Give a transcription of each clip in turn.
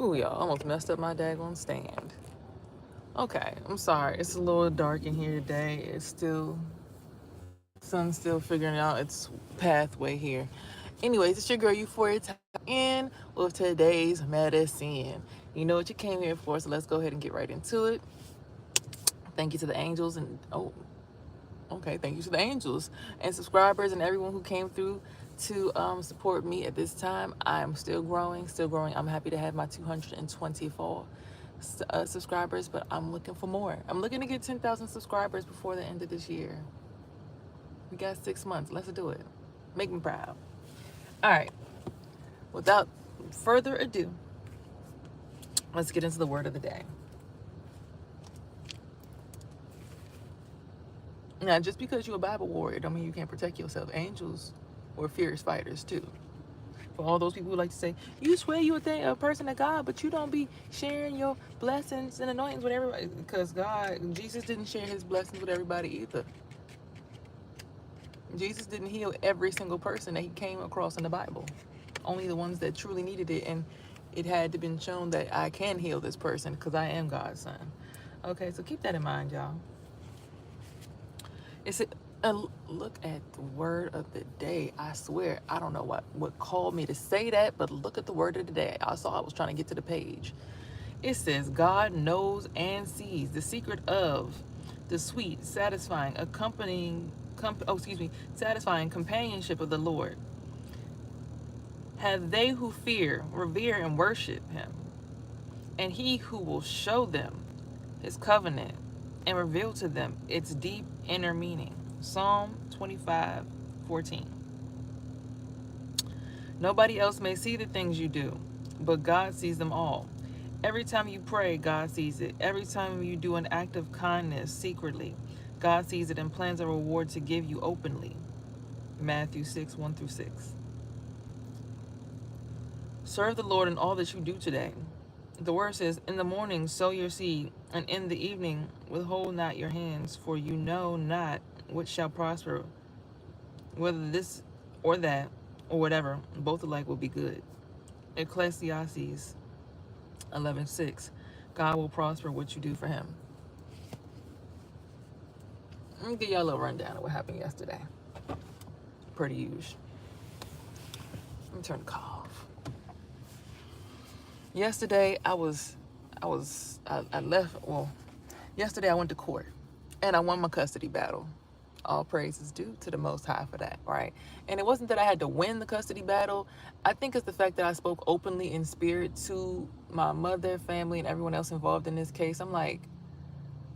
Ooh, y'all, almost messed up my daggone stand. Okay, I'm sorry. It's a little dark in here today. It's still, sun's still figuring out its pathway here. Anyways, it's your girl Euphoria in with today's medicine. You know what you came here for, so let's go ahead and get right into it. Thank you to the angels and okay, thank you to the angels and subscribers and everyone who came through to support me at this time. I'm still growing, still growing. I'm happy to have my 224 subscribers, but I'm looking for more. I'm looking to get 10,000 subscribers before the end of this year. We got 6 months. Let's do it. Make me proud. All right. Without further ado, let's get into the word of the day. Now, just because you're a Bible warrior don't mean you can't protect yourself. Angels were fierce fighters too. For all those people who like to say, you swear you a person of God, but you don't be sharing your blessings and anointings with everybody. Because Jesus didn't share his blessings with everybody either. Jesus didn't heal every single person that he came across in the Bible. Only the ones that truly needed it. And it had to been shown that I can heal this person because I am God's son. Okay, so keep that in mind, y'all. It's a look at the word of the day. I swear, I don't know what called me to say that, but look at the word of the day. I saw I was trying to get to the page. It says, God knows and sees the secret of the sweet, satisfying, satisfying companionship of the Lord. Have they who fear, revere, and worship him, and he who will show them his covenant and reveal to them its deep inner meaning. Psalm 25:14. Nobody else may see the things you do, but God sees them all. Every time you pray, God sees it. Every time you do an act of kindness secretly, God sees it and plans a reward to give you openly. Matthew 6:1-6. Serve the Lord in all that you do today. The word says, in the morning sow your seed, and in the evening withhold not your hands, for you know not which shall prosper, whether this or that, or whatever, both alike will be good. Ecclesiastes 11:6. God will prosper what you do for him. Let me give y'all a little rundown of what happened yesterday. Pretty huge. Let me turn the call off. Yesterday I left, well, yesterday I went to court and I won my custody battle. All praise is due to the Most High for that, right? And it wasn't that I had to win the custody battle. I think it's the fact that I spoke openly in spirit to my mother, family, and everyone else involved in this case. I'm like,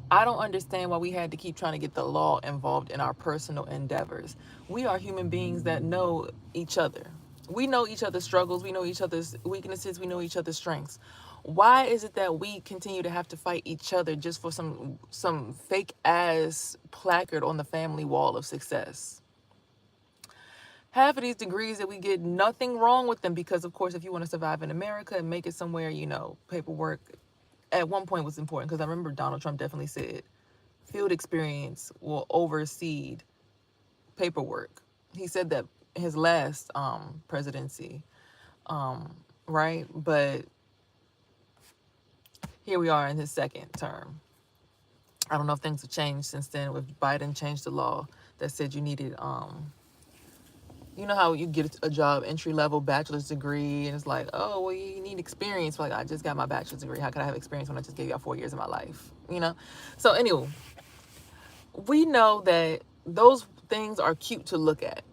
I don't understand why we had to keep trying to get the law involved in our personal endeavors. We are human beings that know each other. We know each other's struggles. We know each other's weaknesses. We know each other's strengths. Why is it that we continue to have to fight each other just for some fake ass placard on the family wall of success? Half of these degrees that we get, nothing wrong with them, because of course if you want to survive in America and make it somewhere, paperwork at one point was important, because I remember Donald Trump definitely said field experience will oversee paperwork. He said that his last presidency, right? But here we are in his second term. I don't know if things have changed since then. If Biden changed the law that said you needed, you know how you get a job entry level bachelor's degree, and it's like, oh well, you need experience. Like, I just got my bachelor's degree. How could I have experience when I just gave y'all 4 years of my life? So anyway, we know that those things are cute to look at,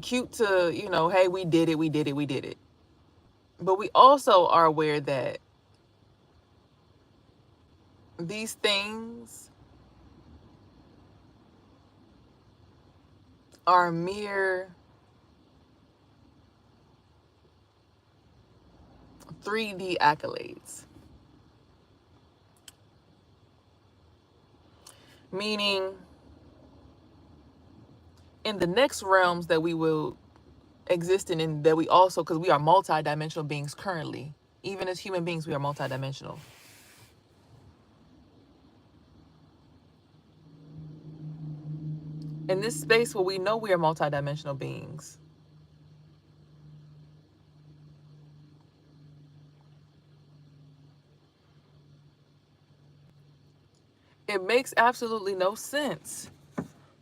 cute to, hey, we did it, we did it, we did it. But we also are aware that these things are mere 3D accolades. Meaning, in the next realms that we will exist in, and that we also, because we are multidimensional beings currently, even as human beings, we are multidimensional. In this space where we know we are multidimensional beings, It makes absolutely no sense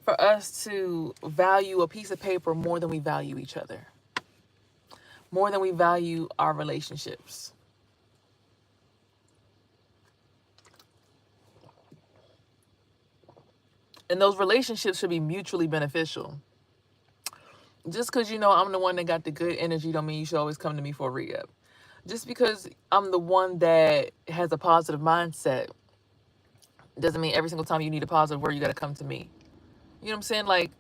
for us to value a piece of paper more than we value each other, more than we value our relationships. And those relationships should be mutually beneficial. Just because you know I'm the one that got the good energy don't mean you should always come to me for a re-up. Just because I'm the one that has a positive mindset doesn't mean every single time you need a positive word you got to come to me. You know what I'm saying? Like,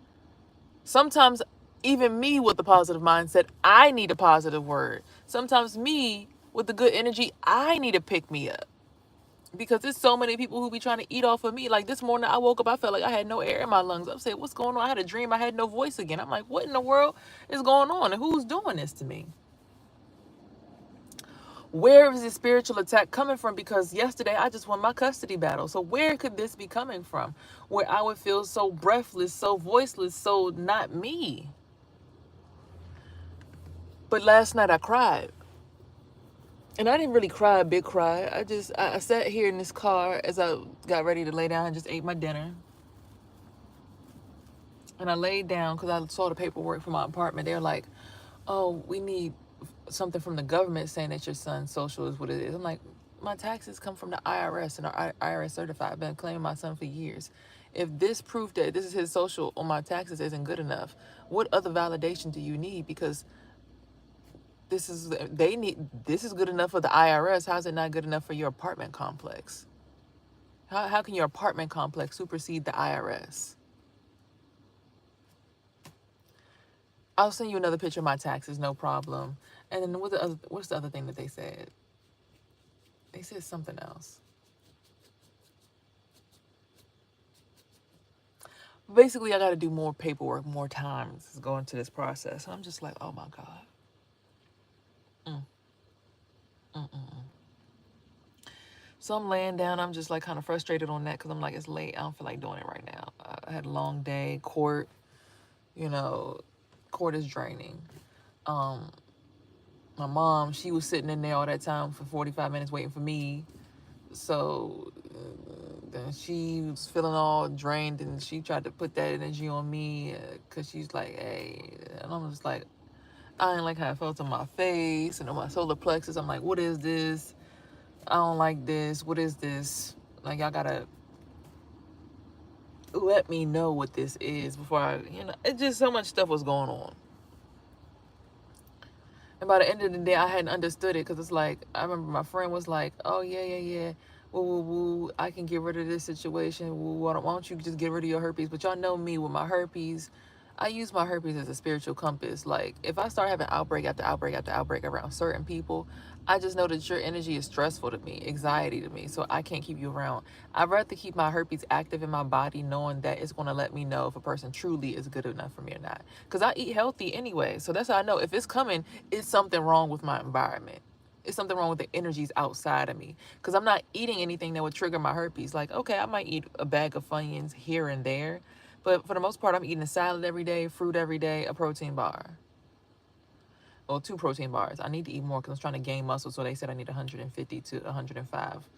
sometimes even me with the positive mindset, I need a positive word. Sometimes me with the good energy, I need to pick me up. Because there's so many people who be trying to eat off of me. Like this morning, I woke up, I felt like I had no air in my lungs. I'm saying, what's going on? I had a dream, I had no voice again. I'm like, what in the world is going on? And who's doing this to me? Where is this spiritual attack coming from? Because yesterday I just won my custody battle. So where could this be coming from? Where I would feel so breathless, so voiceless, so not me. But last night I cried. And I didn't really cry a big cry. I sat here in this car as I got ready to lay down and just ate my dinner. And I laid down because I saw the paperwork for my apartment. They were like, oh, we need something from the government saying that your son's social is what it is. I'm like, my taxes come from the IRS and are IRS certified. I've been claiming my son for years. If this proof that this is his social on my taxes isn't good enough, what other validation do you need? Because this is good enough for the IRS. How's it not good enough for your apartment complex? How can your apartment complex supersede the IRS? I'll send you another picture of my taxes, no problem. And then what's the other thing that they said? They said something else. Basically, I got to do more paperwork, more times going to this process. I'm just like, oh my God. Mm, mm, mm, mm. So I'm laying down. I'm just like kind of frustrated on that because I'm like, it's late. I don't feel like doing it right now. I had a long day. Court, you know, court is draining. Um, my mom, she was sitting in there all that time for 45 minutes waiting for me. So then she was feeling all drained and she tried to put that energy on me because she's like, hey, and I'm just like, I didn't like how it felt on my face and on my solar plexus. I'm like, what is this? I don't like this. What is this? Like, y'all gotta let me know what this is before it just so much stuff was going on. And by the end of the day, I hadn't understood it because it's like, I remember my friend was like, oh, yeah. Woo, woo, woo. I can get rid of this situation. Woo, why don't you just get rid of your herpes? But y'all know me with my herpes. I use my herpes as a spiritual compass. Like, if I start having outbreak after outbreak after outbreak around certain people, I just know that your energy is stressful to me, anxiety to me, so I can't keep you around. I'd rather keep my herpes active in my body knowing that it's going to let me know if a person truly is good enough for me or not. Because I eat healthy anyway, so that's how I know. If it's coming, it's something wrong with my environment. It's something wrong with the energies outside of me. Because I'm not eating anything that would trigger my herpes. Like, okay, I might eat a bag of Funyuns here and there, but for the most part, I'm eating a salad every day, fruit every day, a protein bar. Well, 2 protein bars. I need to eat more because I'm trying to gain muscle. So they said I need 150 to 105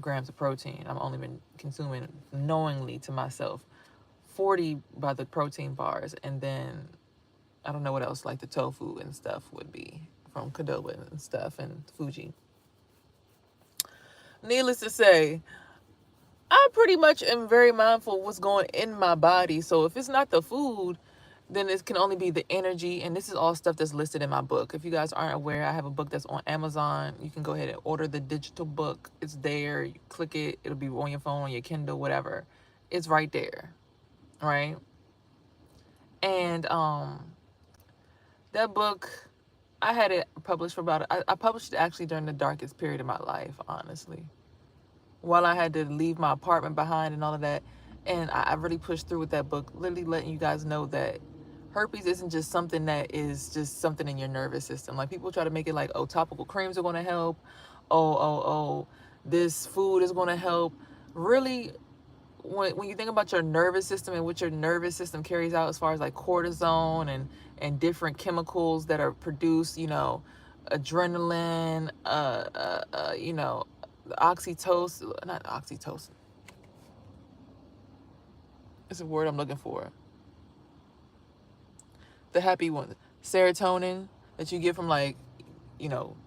grams of protein. I've only been consuming knowingly to myself 40 by the protein bars. And then I don't know what else, like the tofu and stuff would be from Qdoba and stuff and Fuji. Needless to say, I pretty much am very mindful of what's going in my body. So if it's not the food, then it can only be the energy. And this is all stuff that's listed in my book. If you guys aren't aware, I have a book that's on Amazon. You can go ahead and order the digital book. It's there. You click it. It'll be on your phone, on your Kindle, whatever. It's right there. Right. And that book, I had it published for I published it actually during the darkest period of my life, honestly. While I had to leave my apartment behind and all of that. And I really pushed through with that book, literally letting you guys know that herpes isn't just something that is just something in your nervous system. Like people try to make it like, oh, topical creams are going to help. Oh, this food is going to help. Really, when you think about your nervous system and what your nervous system carries out as far as like cortisone and different chemicals that are produced, adrenaline, the oxytocin, not oxytocin. It's a word I'm looking for. The happy one. Serotonin that you get from like, you know,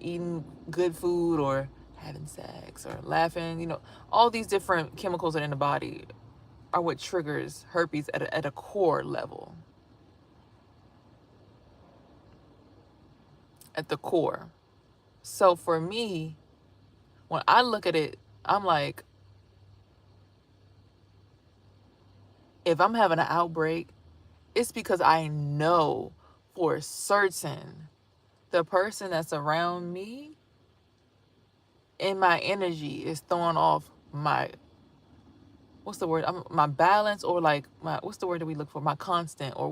eating good food or having sex or laughing, all these different chemicals that are in the body are what triggers herpes at a core level. At the core. So for me, when I look at it, I'm like, if I'm having an outbreak, it's because I know for certain the person that's around me and my energy is throwing off my, what's the word? My balance, or like what's the word that we look for? My constant, or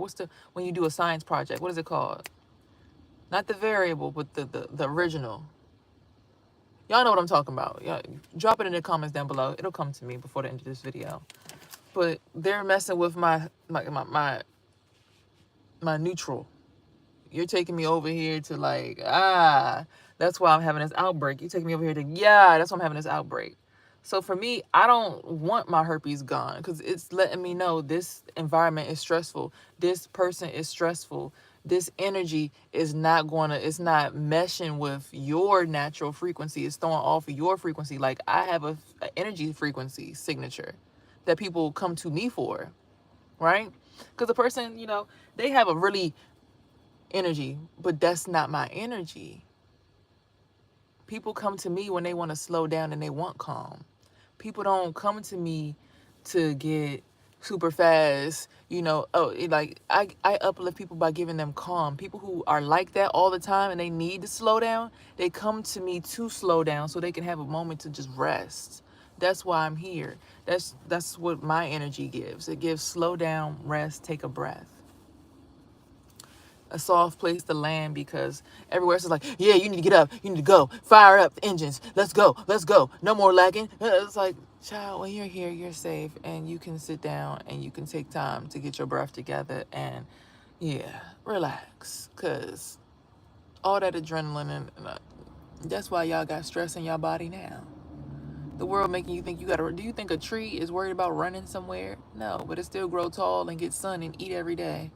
when you do a science project, what is it called? Not the variable, but the original. Y'all know what I'm talking about. Yeah, drop it in the comments down below. It'll come to me before the end of this video. But they're messing with my neutral. You're taking me over here to like, that's why I'm having this outbreak. You're taking me over here to, that's why I'm having this outbreak. So for me, I don't want my herpes gone because it's letting me know this environment is stressful. This person is stressful. This energy is it's not meshing with your natural frequency. It's throwing off of your frequency. Like I have a energy frequency signature that people come to me for, right? Because the person, they have a really energy, but that's not my energy. People come to me when they want to slow down and they want calm. People don't come to me to get super fast, like I uplift people by giving them calm. People who are like that all the time and they need to slow down, they come to me to slow down so they can have a moment to just rest. That's why I'm here. That's what my energy gives. It gives slow down, rest, take a breath, a soft place to land, because everywhere else is like, yeah, you need to get up, you need to go, fire up the engines, let's go, no more lagging. It's like, child, when you're here, you're safe, and you can sit down and you can take time to get your breath together and, relax, because all that adrenaline, and that's why y'all got stress in your body now. The world making you think do you think a tree is worried about running somewhere? No, but it still grow tall and get sun and eat every day.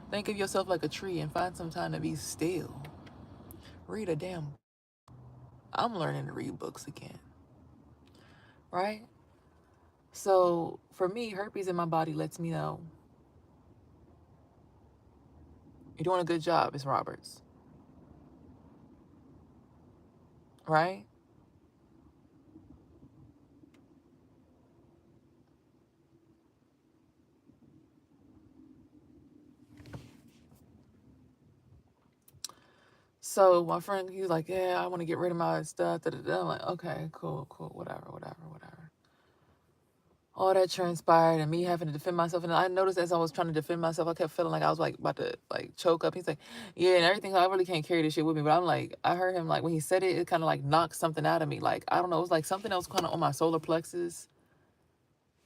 Think of yourself like a tree and find some time to be still. Read a damn. I'm learning to read books again, right? So for me, herpes in my body lets me know you're doing a good job, Miss Roberts, right? So my friend, he was like, yeah, I want to get rid of my stuff. Da, da, da. I'm like, okay, cool, whatever. All that transpired and me having to defend myself. And I noticed as I was trying to defend myself, I kept feeling like I was like about to like choke up. He's like, yeah, and everything. I really can't carry this shit with me. But I'm like, I heard him like when he said it, it kind of like knocked something out of me. Like, I don't know. It was like something else kind of on my solar plexus.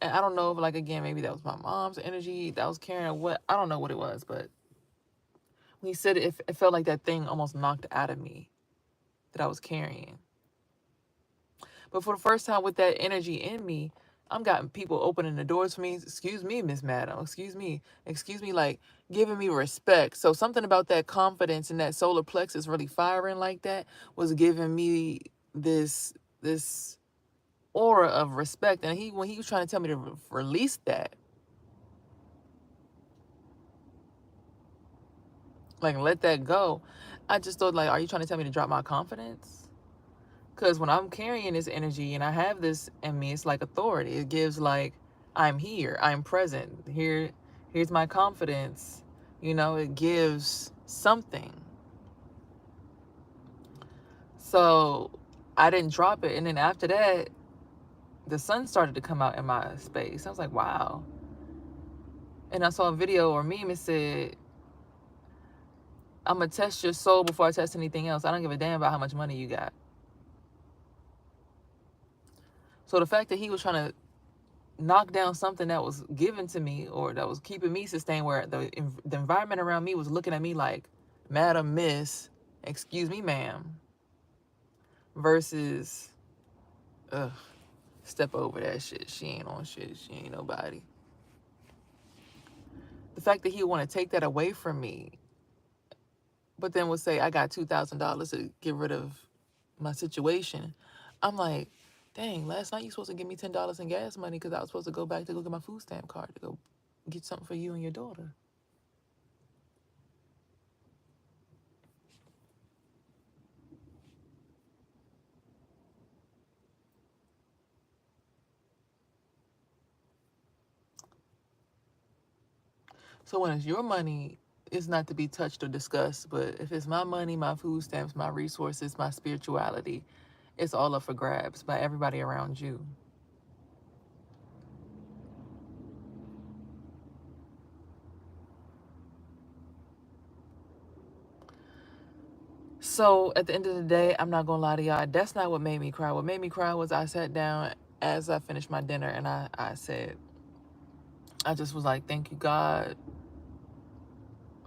And I don't know if like, again, maybe that was my mom's energy that was carrying or what. I don't know what it was. But when he said it, it felt like that thing almost knocked out of me that I was carrying. But for the first time with that energy in me, I'm got people opening the doors for me. Excuse me, Miss Madam. Excuse me, like giving me respect. So something about that confidence and that solar plexus really firing like that was giving me this aura of respect. And when he was trying to tell me to release that, like let that go, I just thought like, are you trying to tell me to drop my confidence? Because when I'm carrying this energy and I have this in me, it's like authority. It gives like, I'm here, I'm present. Here's my confidence. It gives something. So I didn't drop it. And then after that, the sun started to come out in my space. I was like, wow. And I saw a video or meme, it said, I'm going to test your soul before I test anything else. I don't give a damn about how much money you got. So the fact that he was trying to knock down something that was given to me or that was keeping me sustained, where the environment around me was looking at me like, Madam, Miss, excuse me, ma'am, versus, ugh, step over that shit. She ain't on shit. She ain't nobody. fact that he would want to take that away from me, but then would say, I got $2,000 to get rid of my situation. I'm like, dang, last night you supposed to give me $10 in gas money because I was supposed to go back to go get my food stamp card to go get something for you and your daughter. So when it's your money, it's not to be touched or discussed. But if it's my money, my food stamps, my resources, my spirituality, it's all up for grabs by everybody around you. So at the end of the day, I'm not gonna lie to y'all, that's not what made me cry. What made me cry was I sat down as I finished my dinner and I said, I just was like, thank you, God,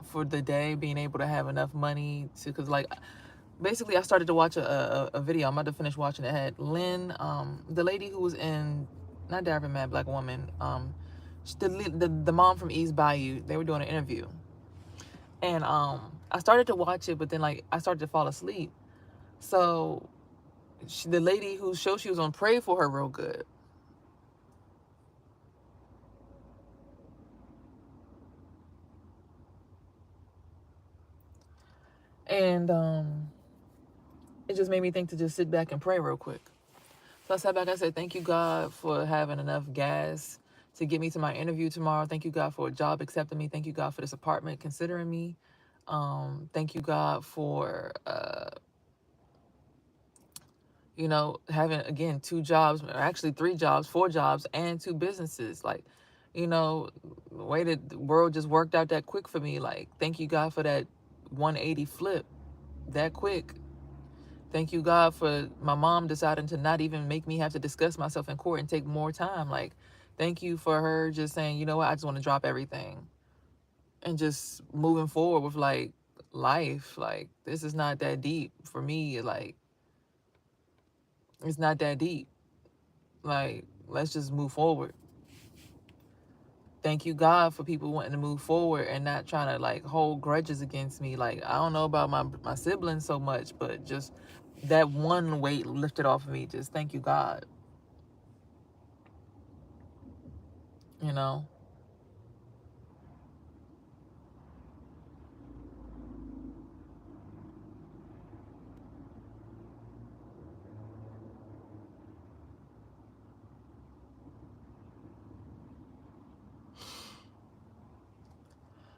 for the day, being able to have enough money to, because like basically I started to watch a video. I'm about to finish watching it. It had Lynn, the lady who was in, not Diary Mad Black Woman, the mom from East Bayou. They were doing an interview, and I started to watch it, but then like I started to fall asleep. So the lady whose show she was on prayed for her real good, and it just made me think to just sit back and pray real quick. So I sat back. I said, thank you, God, for having enough gas to get me to my interview tomorrow. Thank you, God, for a job accepting me. Thank you, God, for this apartment considering me. Thank you, God, for, having, again, 2 jobs, or actually 3 jobs, 4 jobs, and 2 businesses. Like, the way that the world just worked out that quick for me. Like, thank you, God, for that 180 flip that quick. Thank you, God, for my mom deciding to not even make me have to discuss myself in court and take more time. Like, thank you for her just saying, you know what, I just want to drop everything and just moving forward with like life. Like, this is not that deep for me. Like, it's not that deep. Like, let's just move forward. Thank you, God, for people wanting to move forward and not trying to like hold grudges against me. Like, I don't know about my siblings so much, but just that one weight lifted off of me. Just thank you, God. You know?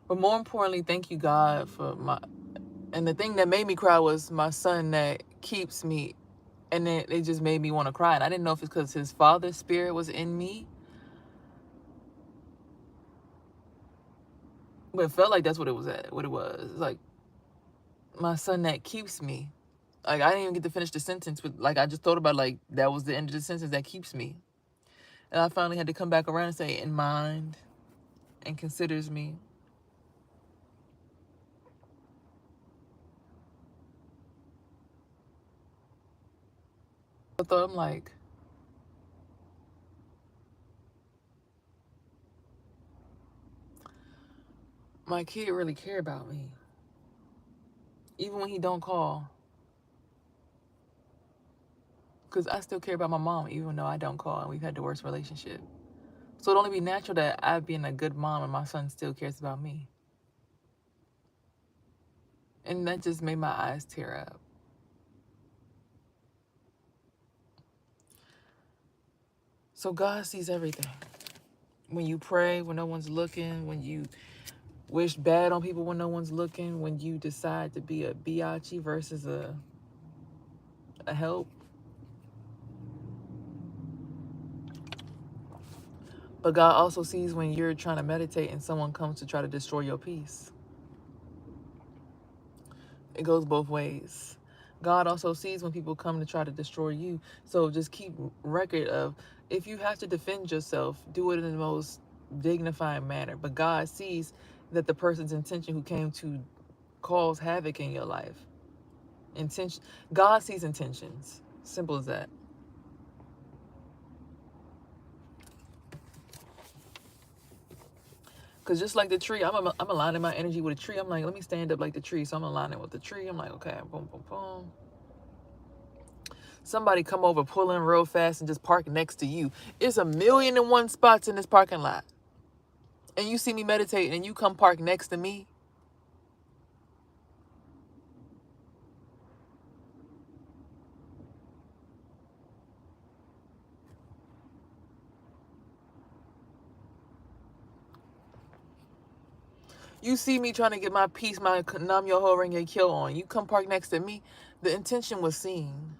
But more importantly, thank you, God, for my. And the thing that made me cry was my son that keeps me. And then it just made me want to cry. And I didn't know if it's because his father's spirit was in me, but it felt like that's what it was at. What it was like, my son that keeps me. Like, I didn't even get to finish the sentence with, like, I just thought about like that was the end of the sentence, that keeps me. And I finally had to come back around and say, in mind and considers me. I thought, I'm like, my kid really care about me, even when he don't call. Because I still care about my mom, even though I don't call and we've had the worst relationship. So it'd only be natural that I being a good mom and my son still cares about me. And that just made my eyes tear up. So God sees everything. When you pray when no one's looking, when you wish bad on people when no one's looking, when you decide to be a biatch versus a help. But God also sees when you're trying to meditate and someone comes to try to destroy your peace. It goes both ways. God also sees when people come to try to destroy you. So just keep record of, if you have to defend yourself, do it in the most dignified manner. But God sees that the person's intention who came to cause havoc in your life. Intention. God sees intentions. Simple as that. Because just like the tree, I'm aligning my energy with a tree. I'm like, let me stand up like the tree. So I'm aligning with the tree. I'm like, okay, boom, boom, boom. Somebody come over, pull in real fast, and just park next to you. It's 1,000,001 spots in this parking lot. And you see me meditating and you come park next to me. You see me trying to get my peace, my nam yo ho renge kyo on. You come park next to me. The intention was seen.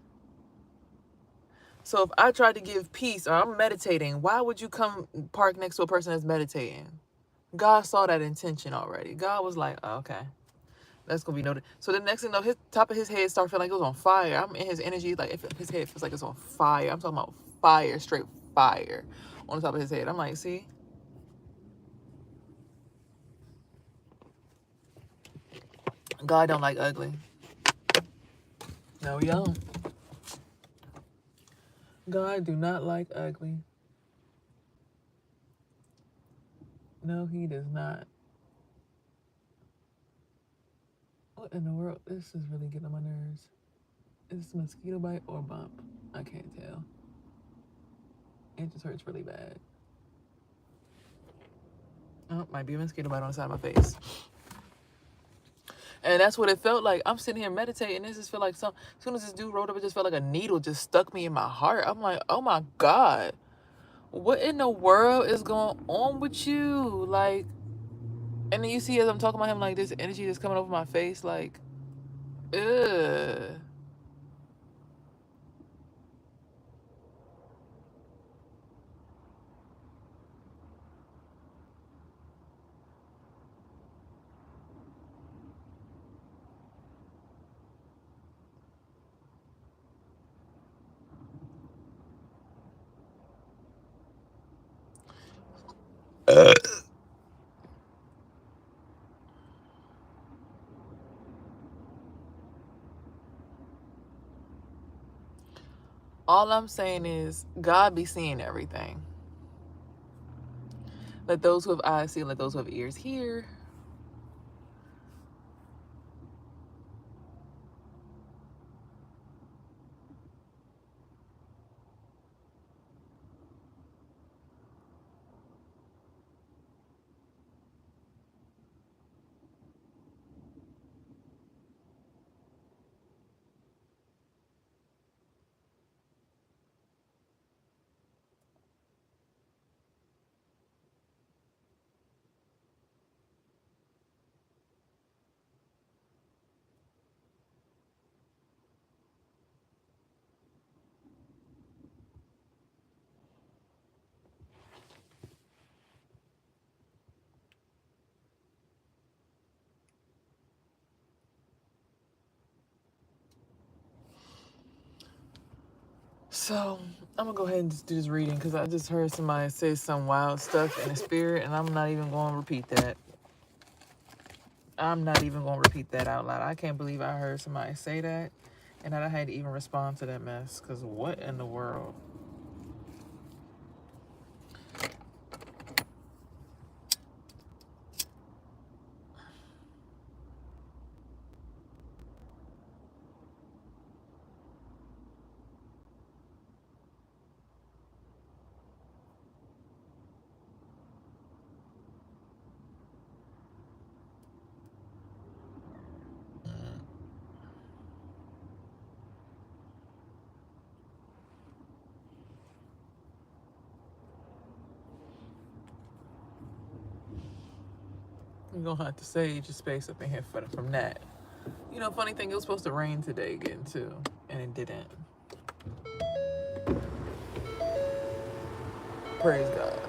So if I tried to give peace or I'm meditating, why would you come park next to a person that's meditating? God saw that intention already. God was like, oh, okay, that's gonna be noted. So the next thing, his top of his head started feeling like it was on fire. I'm in his energy, like his head feels like it's on fire. I'm talking about fire, straight fire on the top of his head. I'm like, see, God don't like ugly. No, he don't. God do not like ugly. No, he does not. What in the world? This is really getting on my nerves. Is this a mosquito bite or a bump? I can't tell. It just hurts really bad. Oh, might be a mosquito bite on the side of my face. And that's what it felt like. I'm sitting here meditating. This just feel like as soon as this dude rolled up, it just felt like a needle just stuck me in my heart. I'm like, oh my God. What in the world is going on with you? Like, and then you see as I'm talking about him, like this energy that's coming over my face, like, ugh. All I'm saying is God be seeing everything. Let those who have eyes see, let those who have ears hear. So I'm gonna go ahead and just do this reading because I just heard somebody say some wild stuff in the spirit, and I'm not even going to repeat that. I'm not even going to repeat that out loud. I can't believe I heard somebody say that, and that I had to even respond to that mess. Because what in the world? You're going to have to save your space up in here from that. You know, funny thing, it was supposed to rain today again, too, and it didn't. Praise God.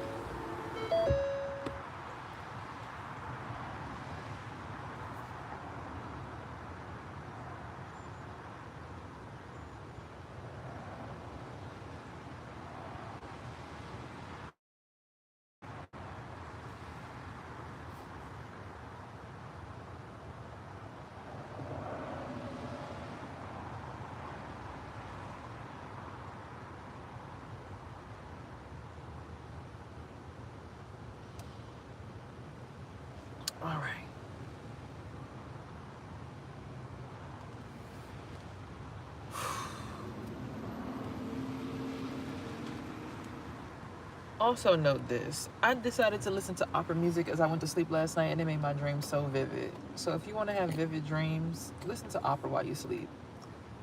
Also note this. I decided to listen to opera music as I went to sleep last night, and it made my dreams so vivid. So if you want to have vivid dreams, listen to opera while you sleep.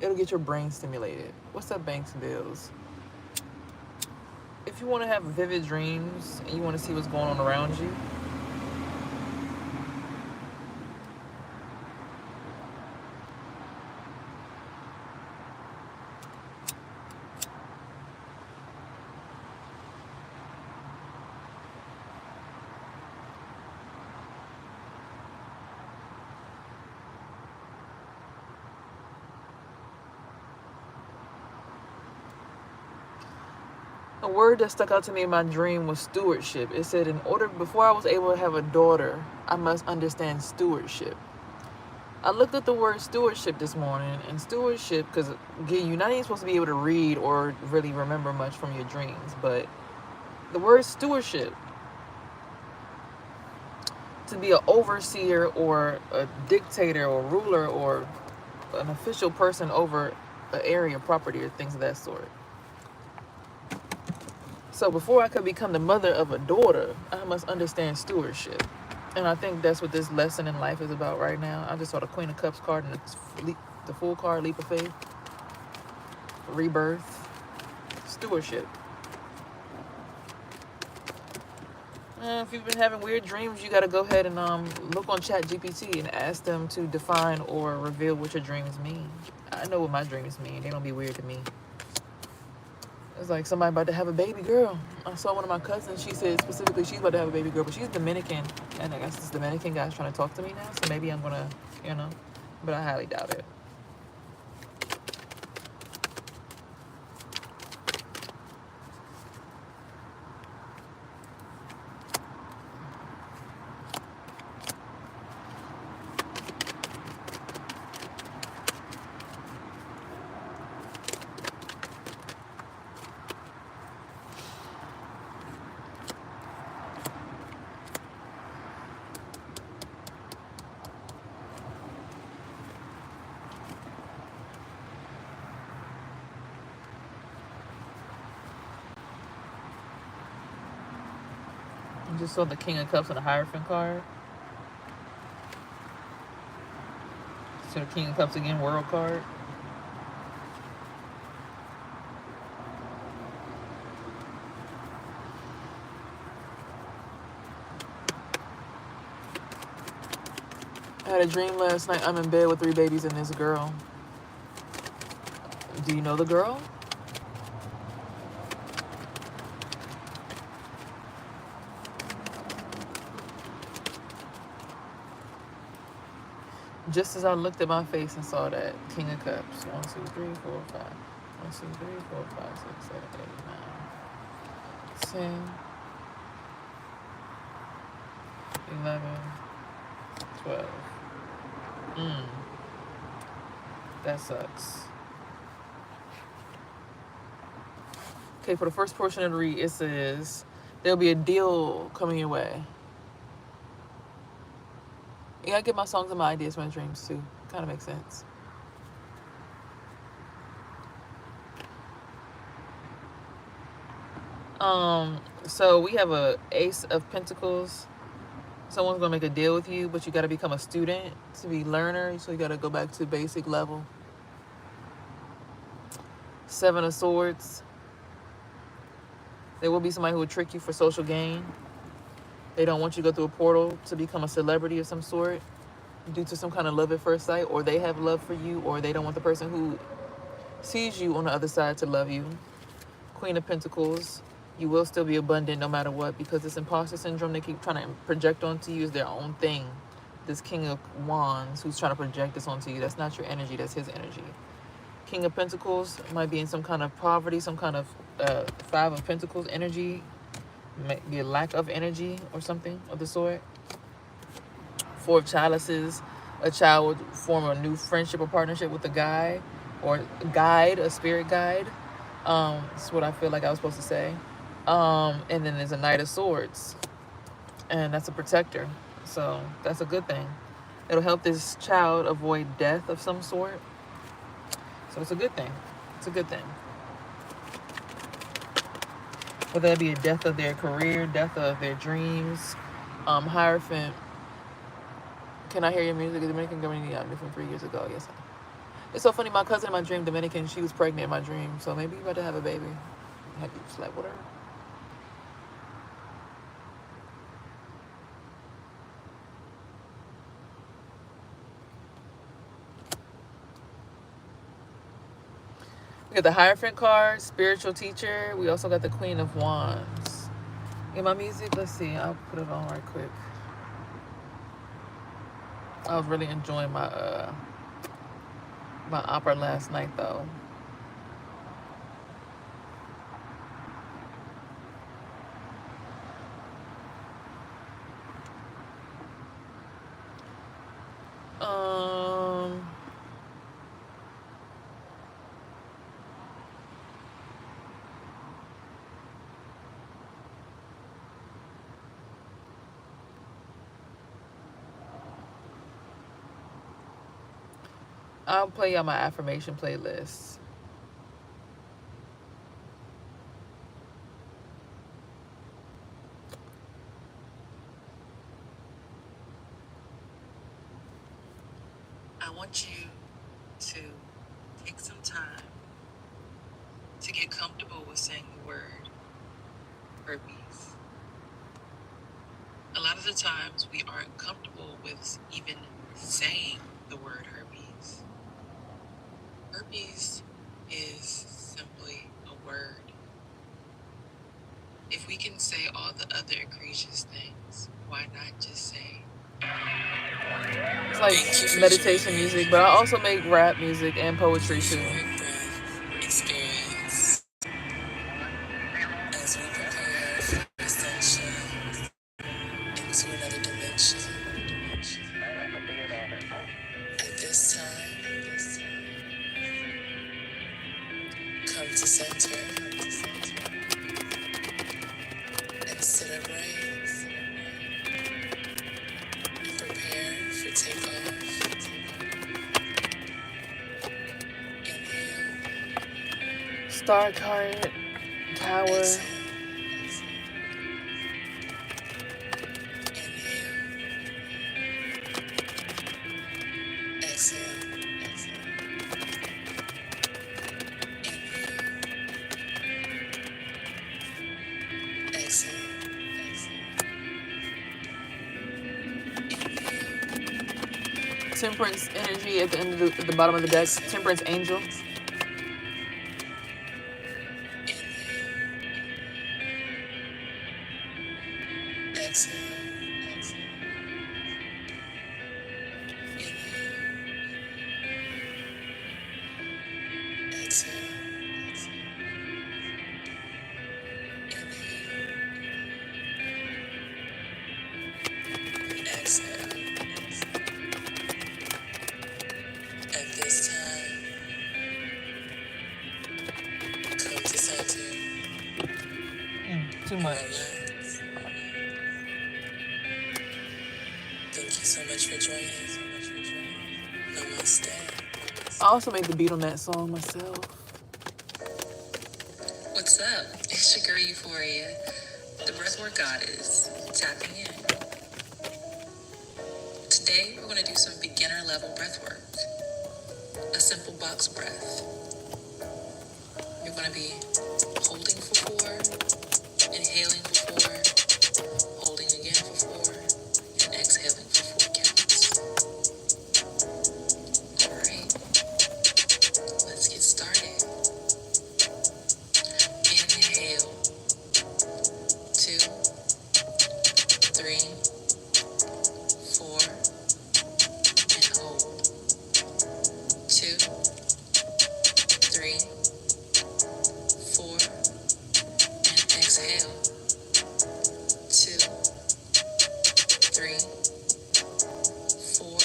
It'll get your brain stimulated. What's up, Banks and Bills? If you want to have vivid dreams and you want to see what's going on around you, a word that stuck out to me in my dream was stewardship. It said, before I was able to have a daughter, I must understand stewardship. I looked at the word stewardship this morning, and stewardship, because again, you're not even supposed to be able to read or really remember much from your dreams, but the word stewardship, to be an overseer or a dictator or ruler or an official person over an area, property, or things of that sort. So before I could become the mother of a daughter, I must understand stewardship. And I think that's what this lesson in life is about right now. I just saw the Queen of Cups card and the Fool card, leap of faith, rebirth, stewardship. If you've been having weird dreams, you got to go ahead and look on ChatGPT and ask them to define or reveal what your dreams mean. I know what my dreams mean. They don't be weird to me. It's like somebody about to have a baby girl. I saw one of my cousins. She said specifically she's about to have a baby girl, but she's Dominican. And I guess this Dominican guy's trying to talk to me now. So maybe I'm going to, but I highly doubt it. I just saw the King of Cups and the Hierophant card. So the King of Cups again, World card. I had a dream last night. I'm in bed with 3 babies and this girl. Do you know the girl? Just as I looked at my face and saw that King of Cups. 1, 2, 3, 4, 5. 1, 2, 3, 4, 5, 6, 7, 8, 9, 10, 11, 12. That sucks. Okay, for the first portion of the read, it says, there'll be a deal coming your way. Yeah, I get my songs and my ideas from my dreams too. Kind of makes sense. So we have a Ace of Pentacles. Someone's gonna make a deal with you, but you gotta become a student to be learner, so you gotta go back to basic level. 7 of Swords. There will be somebody who will trick you for social gain. They don't want you to go through a portal to become a celebrity of some sort due to some kind of love at first sight, or they have love for you, or they don't want the person who sees you on the other side to love you. Queen of Pentacles. You will still be abundant no matter what, because this imposter syndrome they keep trying to project onto you is their own thing. This King of Wands who's trying to project this onto you, that's not your energy, that's his energy. King of Pentacles might be in some kind of poverty, some kind of 5 of Pentacles energy, might be a lack of energy or something of the sort. 4 of Chalices, a child would form a new friendship or partnership with a guy or guide, a spirit guide. That's what I feel like I was supposed to say. And then there's a Knight of Swords, and that's a protector, so that's a good thing. It'll help this child avoid death of some sort, so it's a good thing. It's a good thing. whether it be a death of their career, death of their dreams. Hierophant, can I hear your music? Dominican community I knew from 3 years ago. Yes. It's so funny. My cousin in my dream, Dominican, she was pregnant in my dream. So maybe you about to have a baby. Have you slept with her? We got the Hierophant card, spiritual teacher. We also got the Queen of Wands. In my music, let's see. I'll put it on right quick. I was really enjoying my opera last night, though. Um, I'll play y'all my affirmation playlist. I want you to take some time to get comfortable with saying the word herpes. A lot of the times we aren't comfortable with even saying the word herpes. Herpes is simply a word. If we can say all the other egregious things, why not just say? It's like meditation music, but I also make rap music and poetry too. Experience as we prepare for ascension into another dimension. At this time, come to center and sit upright and prepare for takeoff. Inhale. Star card, tower. Exhale. Temperance energy at the end of the bottom of the deck. Temperance angel. At this time, come to center. Too much. Thank you so much for joining. Namaste. I also made the beat on that song myself. What's up? It's your girl Euphoria, the breathwork goddess, tapping in. Today, we're going to do some beginner level breath work. A simple box breath. You're going to be holding for 4, inhaling for 4, holding again for 4, and exhaling for 4 counts. Alright, let's get started. Inhale, 2, 3, 4, and hold. 2, 3, 4, and exhale. 2, 3, 4,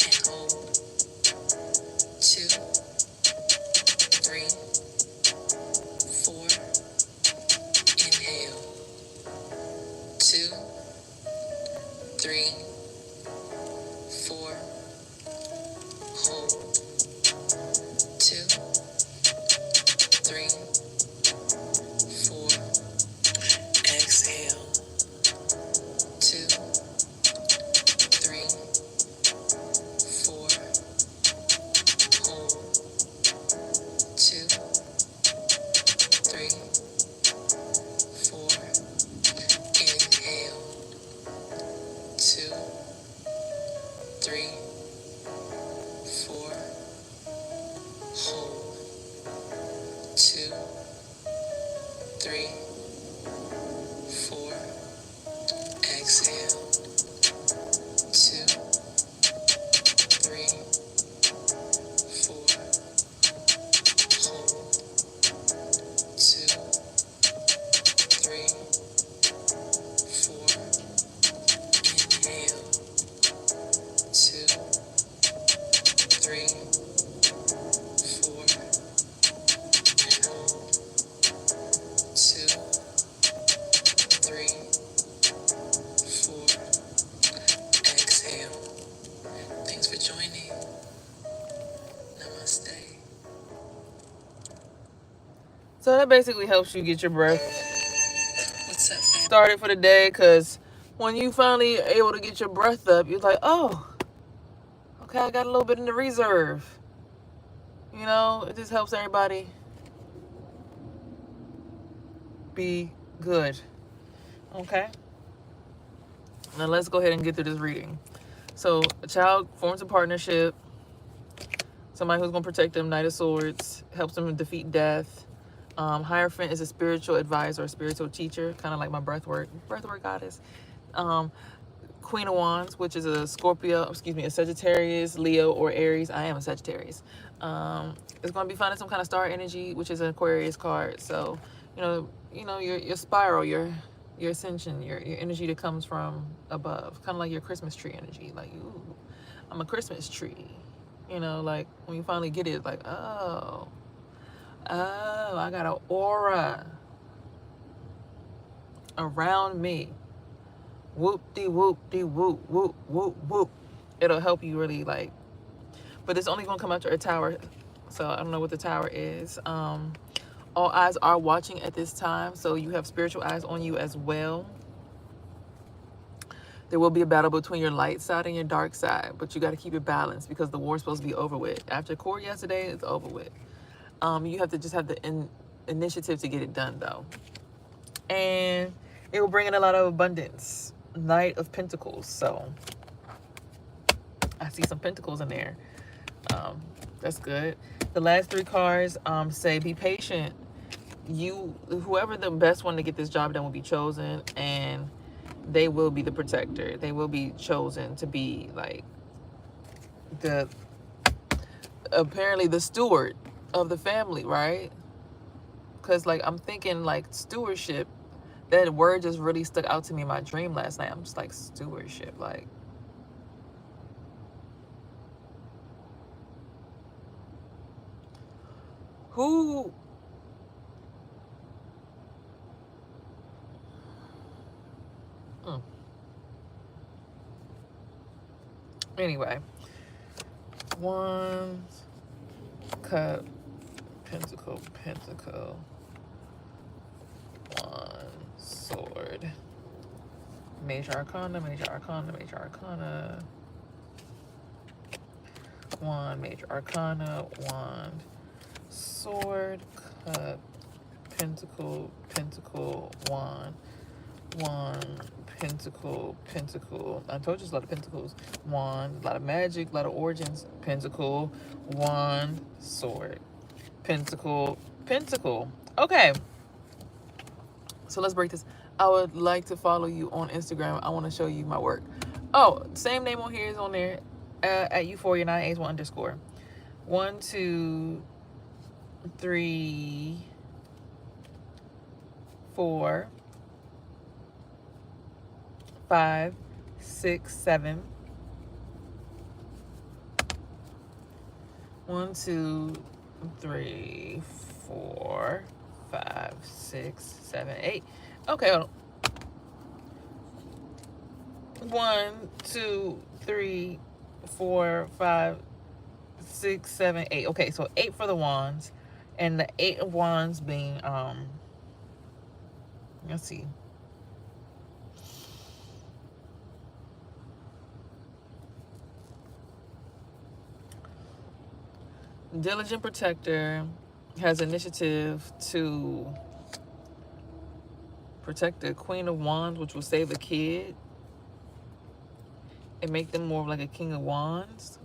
and hold. 2, 3, 4, inhale. 2, 3, 4, hold. 2, 3, 4, 2, 3, 4. Exhale. 2, 3, 4. Hold. 2, 3, 4. Inhale. 2, 3, 4. And hold. 2, 3, 4. Exhale. Thanks for joining. Namaste. So that basically helps you get your breath started for the day, because when you finally are able to get your breath up, you're like, oh, okay, I got a little bit in the reserve. You know, it just helps everybody be good. Okay? Now let's go ahead and get through this reading. So a child forms a partnership. Somebody who's going to protect them, Knight of Swords, helps them defeat death. Hierophant is a spiritual advisor, a spiritual teacher, kind of like my breathwork goddess. Queen of Wands, which is a Sagittarius, Leo, or Aries. I am a Sagittarius. It's going to be finding some kind of star energy, which is an Aquarius card. So, your spiral, your ascension, your energy that comes from above, kind of like your Christmas tree energy. Like, ooh, I'm a Christmas tree. Like when you finally get it, it's like, oh, I got an aura around me. Whoop-de-whoop-de-whoop, whoop, whoop, whoop. It'll help you really, like, but it's only going to come after a tower. So I don't know what the tower is. All eyes are watching at this time, so you have spiritual eyes on you as well. There will be a battle between your light side and your dark side, but you got to keep it balanced because the war's supposed to be over with. After court yesterday, it's over with. You have to just have the initiative to get it done, though. And it will bring in a lot of abundance. Knight of Pentacles. So I see some pentacles in there. That's good. The last 3 cards say be patient. Whoever the best one to get this job done will be chosen, and they will be the protector. They will be chosen to be like apparently the steward of the family, right? Because like I'm thinking like stewardship. That word just really stuck out to me in my dream last night. I'm just like, stewardship, like. Who? Anyway. Wands, Cup, Pentacle, Wand, Sword. Major Arcana. Wand, Major Arcana, Wand, Sword, Cup, Pentacle, Wand, Pentacle. I told you it's a lot of pentacles. Wand, a lot of magic, a lot of origins. Pentacle, Wand, Sword, Pentacle. Okay. So let's break this. I would like to follow you on Instagram. I want to show you my work. Oh, same name on here is on there at Euphoria981_. 1, 2, 3, 4, 5, 6, 7. 1, 2, 3, 4, 5, 6, 7, 8. Okay, hold on. 1, 2, 3, 4, 5, 6, 7, 8. Okay, so 8 for the wands, and the 8 of wands being let's see. Diligent protector has initiative to protect the Queen of Wands, which will save a kid and make them more of like a King of Wands.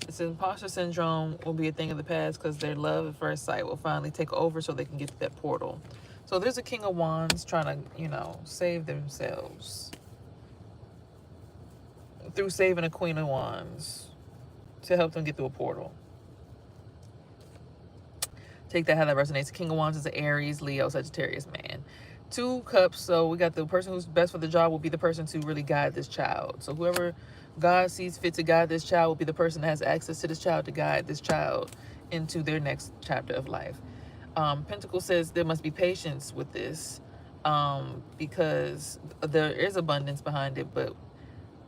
It's imposter syndrome will be a thing of the past because their love at first sight will finally take over so they can get to that portal. So there's a King of Wands trying to, save themselves through saving a Queen of Wands to help them get through a portal. Take that how that resonates. The King of Wands is an Aries, Leo, Sagittarius man. 2 cups, so we got the person who's best for the job will be the person to really guide this child. So whoever God sees fit to guide this child will be the person that has access to this child to guide this child into their next chapter of life. Pentacle says there must be patience with this because there is abundance behind it, but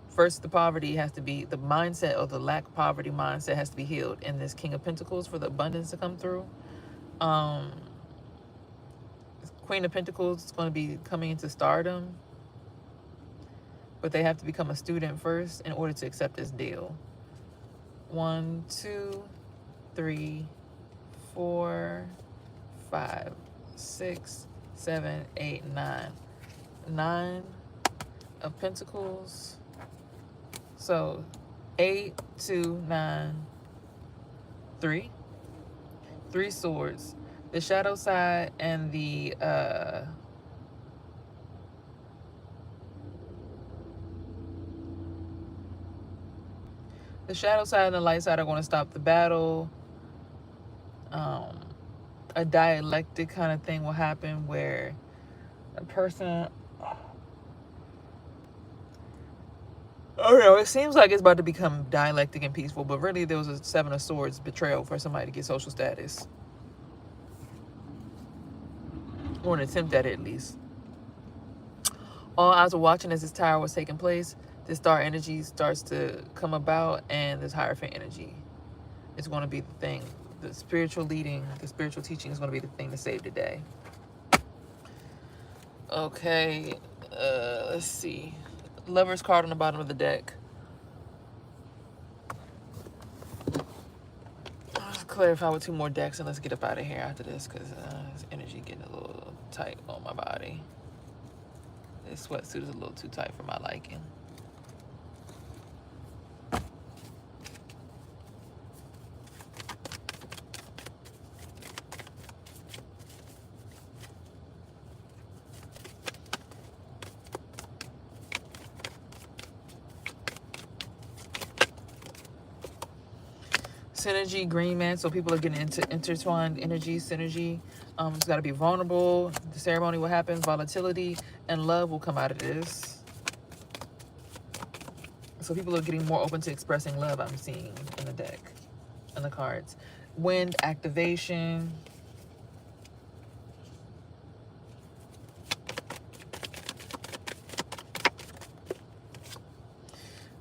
first the poverty has to be, the mindset or the lack of poverty mindset has to be healed in this King of Pentacles for the abundance to come through. Queen of Pentacles is going to be coming into stardom, but they have to become a student first in order to accept this deal. 1, 2, 3, 4, 5, 6, 7, 8, 9. 9 of Pentacles. So 8, 2, 9, 3. 3 swords. The shadow side and the shadow side and the light side are going to stop the battle. A dialectic kind of thing will happen where a person, I don't know, it seems like it's about to become dialectic and peaceful, but really there was a 7 of Swords betrayal for somebody to get social status. Or an attempt at it, at least. All eyes were watching as this tower was taking place. This star energy starts to come about, and this Hierophant energy is going to be the thing. The spiritual leading, the spiritual teaching is going to be the thing to save the day. Okay, let's see. Lover's card on the bottom of the deck. Let's clarify with 2 more decks, and let's get up out of here after this, because this energy getting a little tight on my body. This sweatsuit is a little too tight for my liking. Synergy, green man, so people are getting into intertwined energy, synergy. It's got to be vulnerable. The ceremony will happen. Volatility and love will come out of this. So people are getting more open to expressing love, I'm seeing in the deck, in the cards. Wind, activation.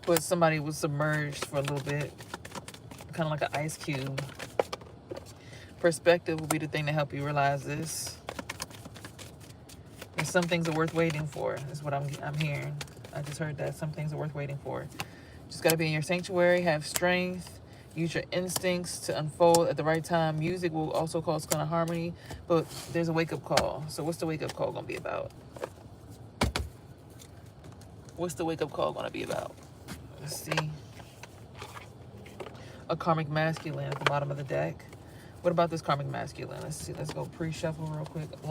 But somebody was submerged for a little bit. Kind of like an ice cube. Perspective will be the thing to help you realize this. And some things are worth waiting for, is what I'm hearing. I just heard that. Some things are worth waiting for. Just got to be in your sanctuary, have strength, use your instincts to unfold at the right time. Music will also cause kind of harmony, but there's a wake-up call. So what's the wake-up call going to be about? What's the wake-up call going to be about? Let's see. A karmic masculine at the bottom of the deck. What about this karmic masculine? Let's see. Let's go pre-shuffle real quick. A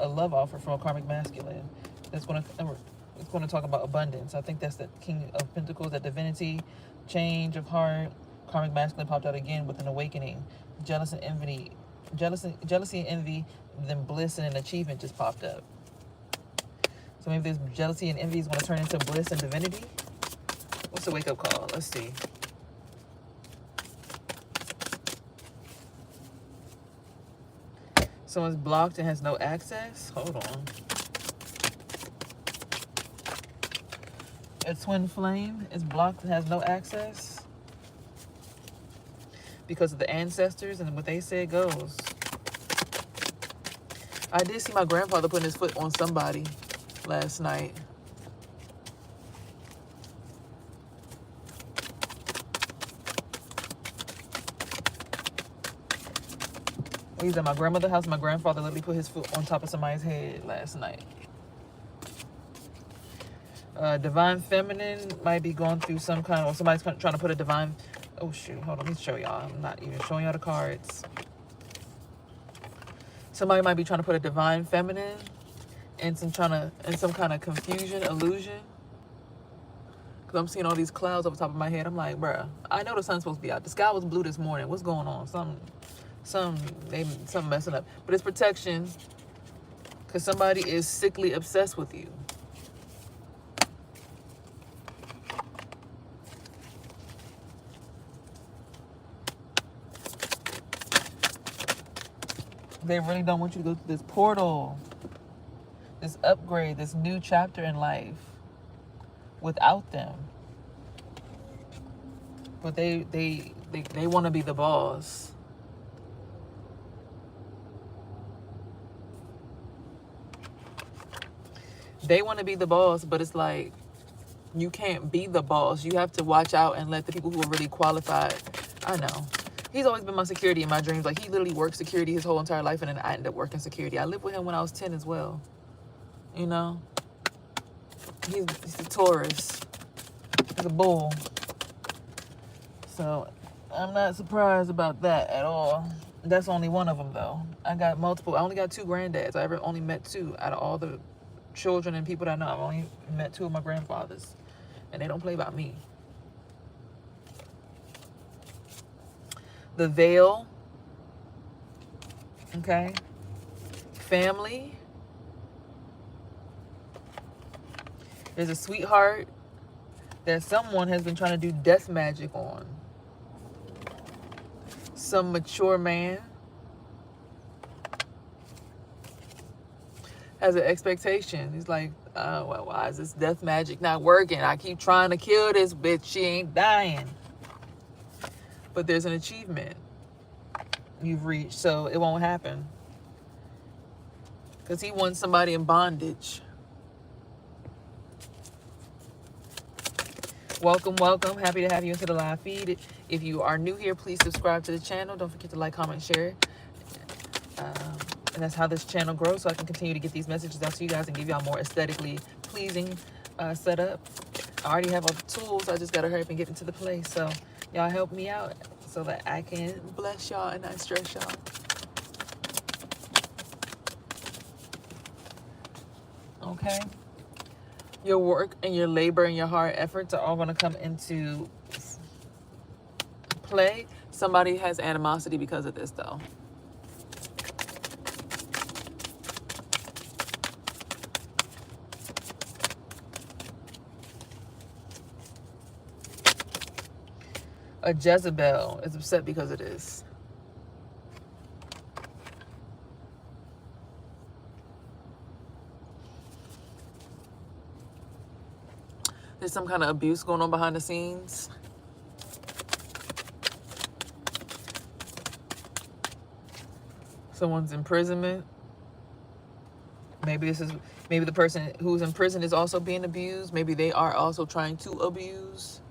love offer from a karmic masculine. It's going to talk about abundance. I think that's the King of Pentacles, that divinity, change of heart. Karmic masculine popped out again with an awakening. Jealousy and envy, then bliss and an achievement just popped up. So maybe this jealousy and envy is going to turn into bliss and divinity. What's the wake-up call? Let's see. Someone's blocked and has no access. Hold on. A twin flame is blocked and has no access because of the ancestors and what they said goes. I did see my grandfather putting his foot on somebody last night. He was at my grandmother's house. My grandfather literally put his foot on top of somebody's head last night. Divine feminine might be going through some kind of, or somebody's trying to put a divine Oh shoot, hold on, let me show y'all. I'm not even showing y'all the cards. Somebody might be trying to put a divine feminine in some kind of confusion, illusion. Cause I'm seeing all these clouds over top of my head. I'm like, bruh, I know the sun's supposed to be out. The sky was blue this morning. What's going on? Something messing up. But it's protection, cause somebody is sickly obsessed with you. They really don't want you to go through this portal, this upgrade, this new chapter in life without them. But they want to be the boss. They want to be the boss, but it's like, you can't be the boss. You have to watch out and let the people who are really qualified. I know. He's always been my security in my dreams. Like, he literally worked security his whole entire life, and then I ended up working security. I lived with him when I was 10 as well. You know? He's a Taurus. He's a bull. So, I'm not surprised about that at all. That's only one of them, though. I got multiple. I only got 2 granddads. I only met 2 out of all the children and people that I know. I've only met 2 of my grandfathers. And they don't play about me. The veil. Okay. Family. There's a sweetheart that someone has been trying to do death magic on. Some mature man has an expectation. He's like, oh, well, why is this death magic not working? I keep trying to kill this bitch. She ain't dying. But there's an achievement you've reached, so it won't happen. Because he wants somebody in bondage. Welcome, welcome. Happy to have you into the live feed. If you are new here, please subscribe to the channel. Don't forget to like, comment, share. And that's how this channel grows, so I can continue to get these messages out to you guys and give y'all more aesthetically pleasing setup. I already have all the tools. I just got to hurry up and get into the place. So y'all help me out so that I can bless y'all and not stress y'all. Okay? Your work and your labor and your hard efforts are all going to come into play. Somebody has animosity because of this, though. A Jezebel is upset because of this. There's some kind of abuse going on behind the scenes. Someone's imprisonment. Maybe the person who's in prison is also being abused. Maybe they are also trying to abuse.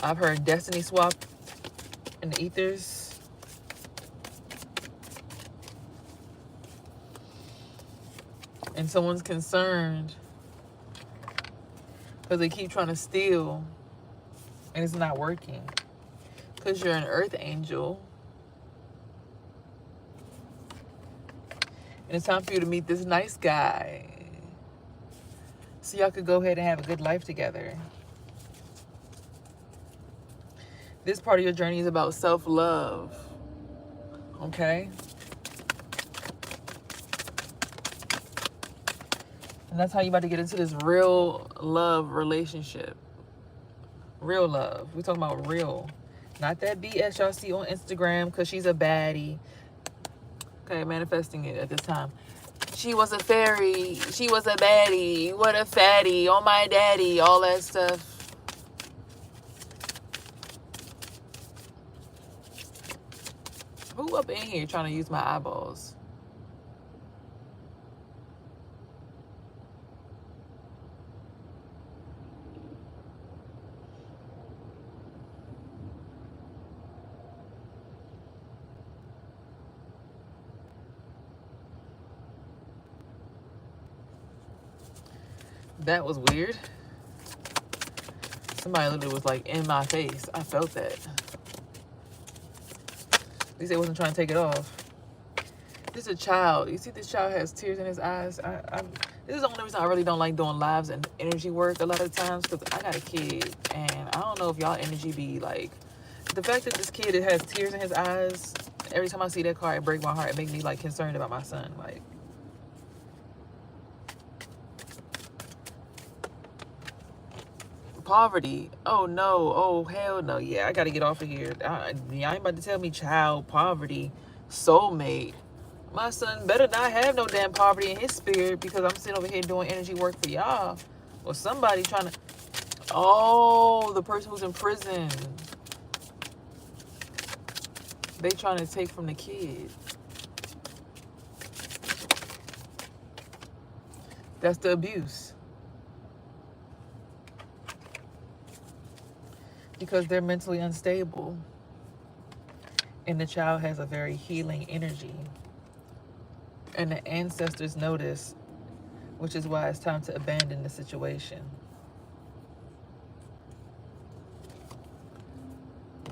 I've heard destiny swap in the ethers. And someone's concerned because they keep trying to steal and it's not working. Because you're an earth angel. And it's time for you to meet this nice guy. So y'all could go ahead and have a good life together. This part of your journey is about self-love. Okay? And that's how you're about to get into this real love relationship. Real love. We're talking about real. Not that BS y'all see on Instagram because she's a baddie. Okay, manifesting it at this time. She was a fairy. She was a baddie. What a fatty. Oh, my daddy. All that stuff. Who up in here trying to use my eyeballs? That was weird. Somebody literally was like in my face. I felt that. At least they wasn't trying to take it off. This is a child. You see this child has tears in his eyes. This is the only reason I really don't like doing lives and energy work a lot of times, because I got a kid and I don't know if y'all energy be like, the fact that this kid has tears in his eyes, every time I see that car, it breaks my heart. It makes me like concerned about my son. Like, poverty. Oh no. Oh hell no. Yeah, I gotta get off of here. Y'all ain't about to tell me child poverty, soulmate. My son better not have no damn poverty in his spirit, because I'm sitting over here doing energy work for y'all. Or somebody trying to... Oh, the person who's in prison. They trying to take from the kid. That's the abuse. Because they're mentally unstable. And the child has a very healing energy. And the ancestors notice, which is why it's time to abandon the situation.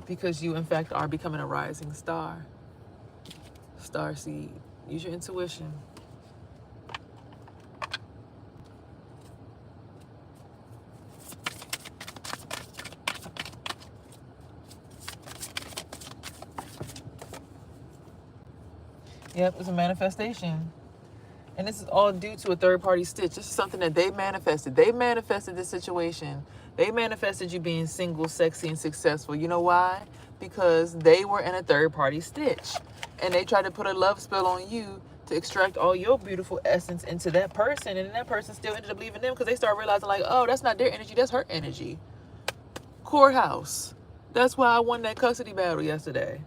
Because you, in fact, are becoming a rising star. Star seed. Use your intuition. Yep, it's a manifestation. And this is all due to a third-party stitch. This is something that they manifested. They manifested this situation. They manifested you being single, sexy, and successful. You know why? Because they were in a third-party stitch. And they tried to put a love spell on you to extract all your beautiful essence into that person. And then that person still ended up leaving them because they start realizing, like, oh, that's not their energy. That's her energy. Courthouse. That's why I won that custody battle yesterday.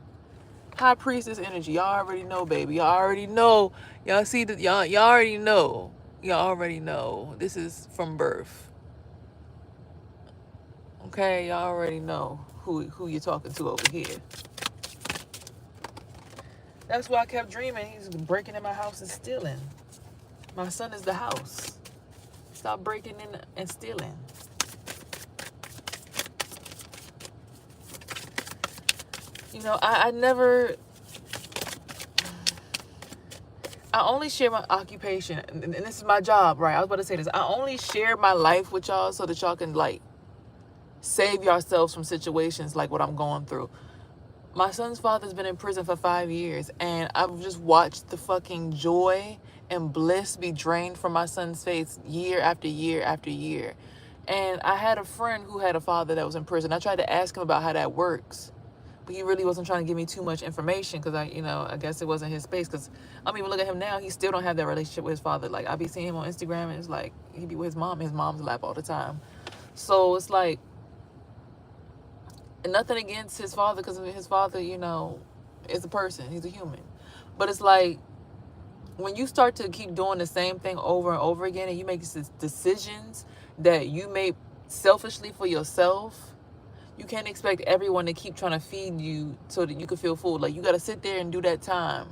High priestess energy. Y'all already know, baby. Y'all already know. Y'all see that? Y'all already know. Y'all already know. This is from birth. Okay, y'all already know who you're talking to over here. That's why I kept dreaming he's breaking in my house and stealing. My son is the house. Stop breaking in and stealing. You know, I only share my occupation, and this is my job, right? I was about to say this. I only share my life with y'all so that y'all can, like, save yourselves from situations like what I'm going through. My son's father's been in prison for 5 years, and I've just watched the fucking joy and bliss be drained from my son's face year after year after year. And I had a friend who had a father that was in prison. I tried to ask him about how that works, but he really wasn't trying to give me too much information, because I guess it wasn't his space. Because I mean, look at him now. He still don't have that relationship with his father. Like, I be seeing him on Instagram, and it's like he be with his mom's lap all the time. So it's like, and nothing against his father, because his father, is a person. He's a human. But it's like, when you start to keep doing the same thing over and over again, and you make decisions that you make selfishly for yourself, you can't expect everyone to keep trying to feed you so that you can feel full. Like, you got to sit there and do that time.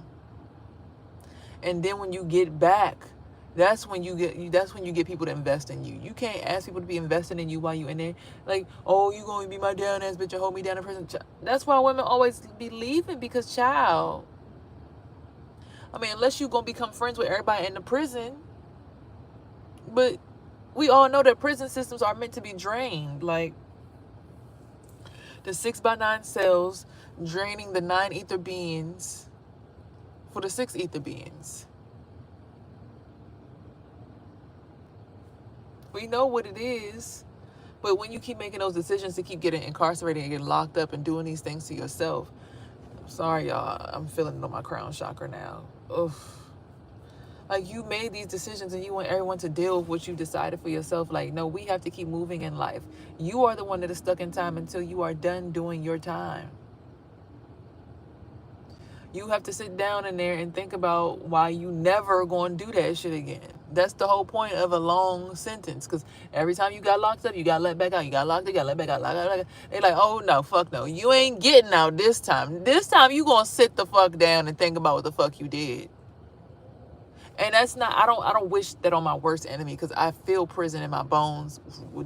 And then when you get back, that's when you get people to invest in you. You can't ask people to be invested in you while you in there. Like, oh, you going to be my down ass bitch and hold me down in prison. That's why women always be leaving, because, child, I mean, unless you going to become friends with everybody in the prison. But we all know that prison systems are meant to be drained. Like, the 6x9 cells draining the 9 ether beings for the 6 ether beings. We know what it is. But when you keep making those decisions to keep getting incarcerated and getting locked up and doing these things to yourself, I'm sorry, y'all, I'm feeling it on my crown chakra now. Oof. Like, you made these decisions and you want everyone to deal with what you decided for yourself. Like, no, we have to keep moving in life. You are the one that is stuck in time until you are done doing your time. You have to sit down in there and think about why you never going to do that shit again. That's the whole point of a long sentence. Because every time you got locked up, you got let back out. You got locked up, you got let back out. They're like, oh, no, fuck no. You ain't getting out this time. This time you going to sit the fuck down and think about what the fuck you did. And that's not, I don't wish that on my worst enemy, because I feel prison in my bones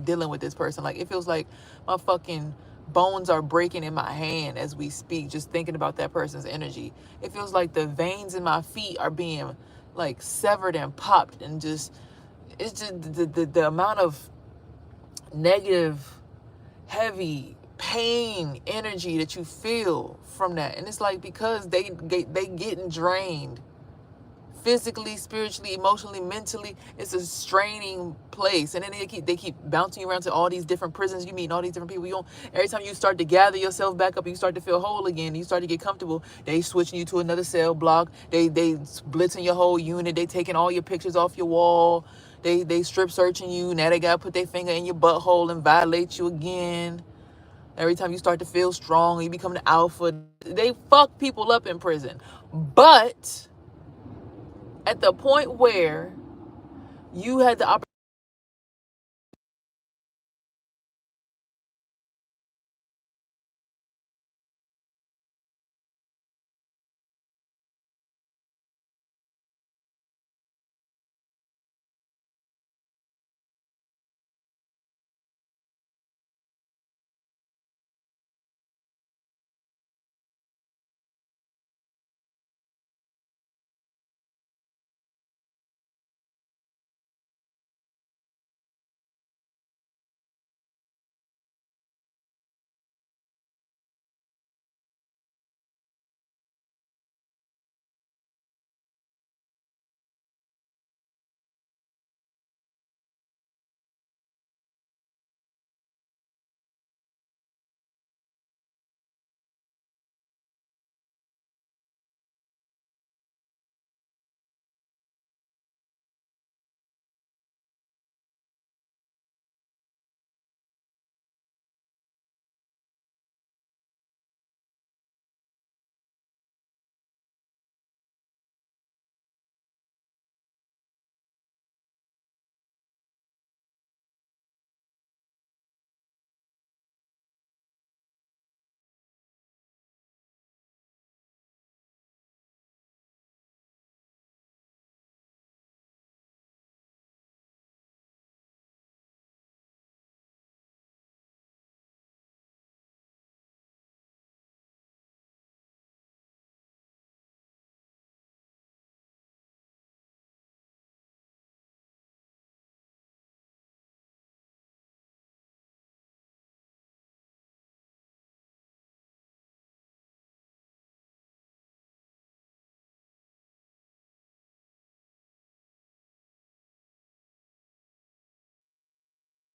dealing with this person. Like, it feels like my fucking bones are breaking in my hand as we speak, just thinking about that person's energy. It feels like the veins in my feet are being like severed and popped, and just, it's just the amount of negative, heavy pain energy that you feel from that. And it's like, because they getting drained physically, spiritually, emotionally, mentally. It's a straining place. And then they keep bouncing you around to all these different prisons. You meet all these different people. You don't, every time you start to gather yourself back up, you start to feel whole again, you start to get comfortable, they switching you to another cell block. They blitzing your whole unit. They taking all your pictures off your wall. They strip searching you. Now they gotta put their finger in your butthole and violate you again. Every time you start to feel strong, you become the alpha. They fuck people up in prison. But at the point where you had the opportunity,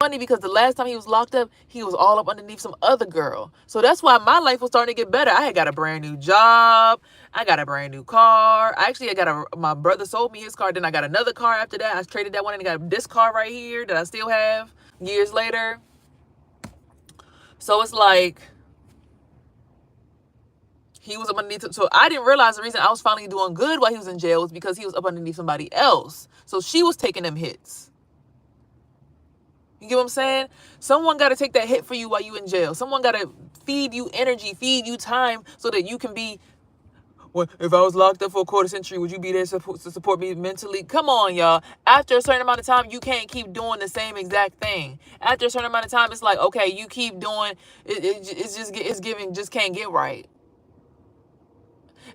funny because the last time he was locked up, he was all up underneath some other girl. So that's why my life was starting to get better. I had got a brand new job. I got a brand new car. Actually, my brother sold me his car. Then I got another car after that. I traded that one and got this car right here that I still have years later. So it's like, he was up underneath. So I didn't realize the reason I was finally doing good while he was in jail was because he was up underneath somebody else. So she was taking them hits. You get what I'm saying? Someone got to take that hit for you while you in jail. Someone got to feed you energy, feed you time, so that you can be, well, if I was locked up for a quarter century, would you be there to support me mentally? Come on, y'all. After a certain amount of time, you can't keep doing the same exact thing. After a certain amount of time, it's like, okay, you keep doing it's giving, just can't get right.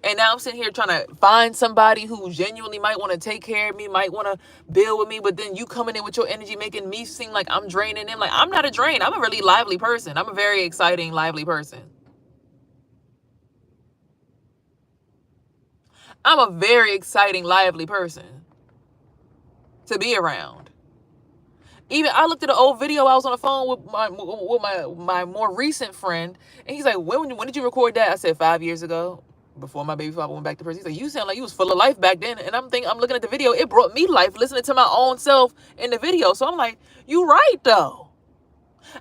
And now I'm sitting here trying to find somebody who genuinely might want to take care of me, might want to build with me. But then you coming in with your energy, making me seem like I'm draining them. Like, I'm not a drain. I'm a really lively person. I'm a very exciting, lively person. I'm a very exciting, lively person to be around. Even I looked at an old video. I was on the phone with my more recent friend, and he's like, "When did you record that?" I said 5 years ago, before my baby father went back to prison. He's like, "You sound like you was full of life back then." And I'm looking at the video. It brought me life listening to my own self in the video. So I'm like, "You right though.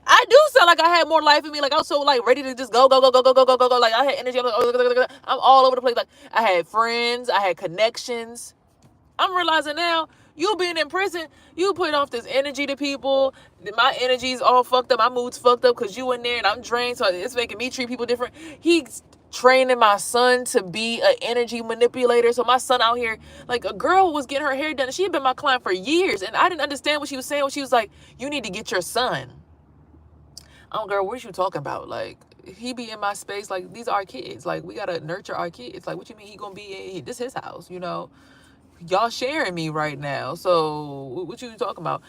I do sound like I had more life in me. Like, I was so like ready to just go, go, go, go, go, go, go, go, go. Like, I had energy. I'm all over the place. Like, I had friends. I had connections. I'm realizing now, you being in prison, you put off this energy to people. My energy's all fucked up. My mood's fucked up because you in there and I'm drained. So it's making me treat people different. He training my son to be an energy manipulator. So my son out here, like a girl was getting her hair done. She had been my client for years, and I didn't understand what she was saying. When she was like, "You need to get your son." Oh, girl, what are you talking about? Like, he be in my space. Like, these are our kids. Like, we gotta nurture our kids. Like, what you mean he gonna be in this his house? You know, y'all sharing me right now. So what you talking about?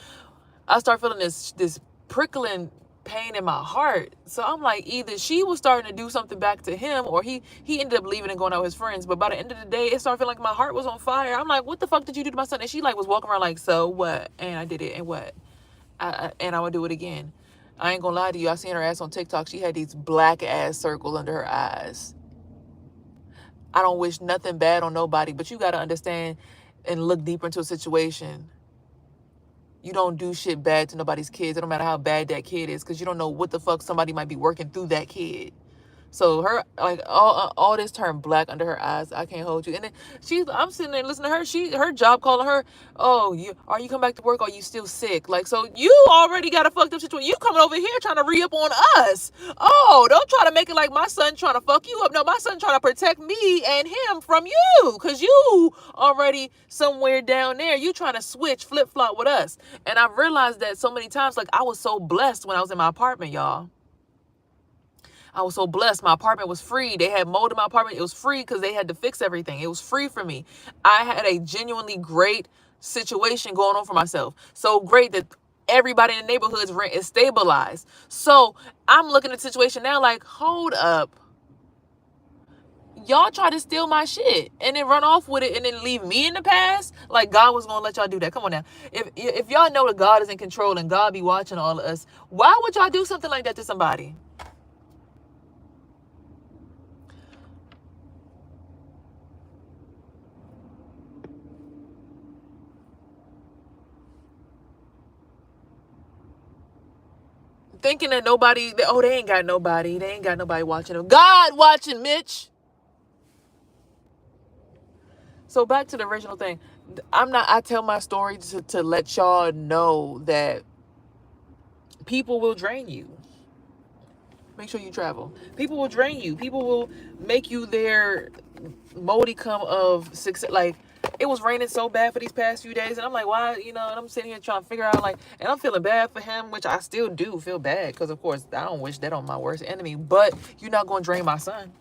I start feeling this prickling pain in my heart. So I'm like, either she was starting to do something back to him, or he ended up leaving and going out with his friends. But by the end of the day, it started feeling like my heart was on fire. I'm like, what the fuck did you do to my son? And she like was walking around like, so what? And I did it, and what? And I would do it again. I ain't gonna lie to you. I seen her ass on TikTok. She had these black ass circles under her eyes. I don't wish nothing bad on nobody, but you gotta understand and look deeper into a situation. You don't do shit bad to nobody's kids. It don't matter how bad that kid is, because you don't know what the fuck somebody might be working through that kid. So her, like, all this turned black under her eyes. I can't hold you. And then I'm sitting there listening to her. Her job calling her, oh, are you coming back to work? Or are you still sick? Like, so you already got a fucked up situation. You coming over here trying to re-up on us. Oh, don't try to make it like my son trying to fuck you up. No, my son trying to protect me and him from you, because you already somewhere down there. You trying to switch, flip-flop with us. And I realized that so many times. Like, I was so blessed when I was in my apartment, y'all. I was so blessed. My apartment was free. They had mold in my apartment. It was free because they had to fix everything. It was free for me. I had a genuinely great situation going on for myself. So great that everybody in the neighborhood's rent is stabilized. So I'm looking at the situation now like, hold up. Y'all try to steal my shit and then run off with it and then leave me in the past? Like, God was going to let y'all do that. Come on now. If y'all know that God is in control and God be watching all of us, why would y'all do something like that to somebody? Thinking that nobody, they ain't got nobody. They ain't got nobody watching them. God watching, Mitch. So back to the original thing. I tell my story to let y'all know that people will drain you. Make sure you travel. People will drain you. People will make you their modicum of success. Like, it was raining so bad for these past few days, and I'm like, why? And I'm sitting here trying to figure out, like, and I'm feeling bad for him, which I still do feel bad, because of course I don't wish that on my worst enemy. But you're not going to drain my son.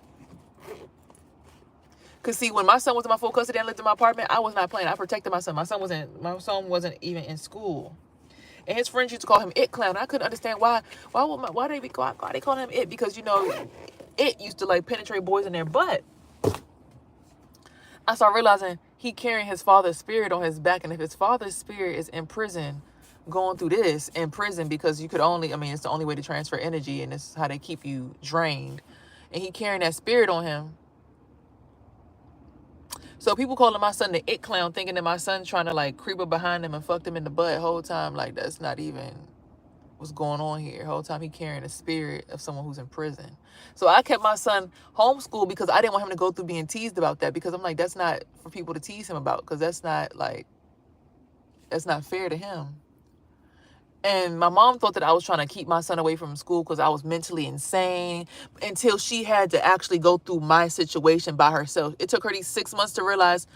Because see, when my son was in my full custody and lived in my apartment, I was not playing. I protected my son. My son wasn't even in school. And his friends used to call him It Clown. I couldn't understand why they call him It, because it used to like penetrate boys in their butt. I started realizing he carrying his father's spirit on his back, and if his father's spirit is in prison, going through this in prison, because it's the only way to transfer energy, and it's how they keep you drained, and he carrying that spirit on him. So people calling my son the It Clown, thinking that my son's trying to like creep up behind him and fuck him in the butt whole time. Like, that's not even what's going on here. Whole time he carrying the spirit of someone who's in prison. So I kept my son homeschooled because I didn't want him to go through being teased about that, because I'm like, that's not for people to tease him about, because that's not fair to him. And my mom thought that I was trying to keep my son away from school because I was mentally insane, until she had to actually go through my situation by herself. It took her these 6 months to realize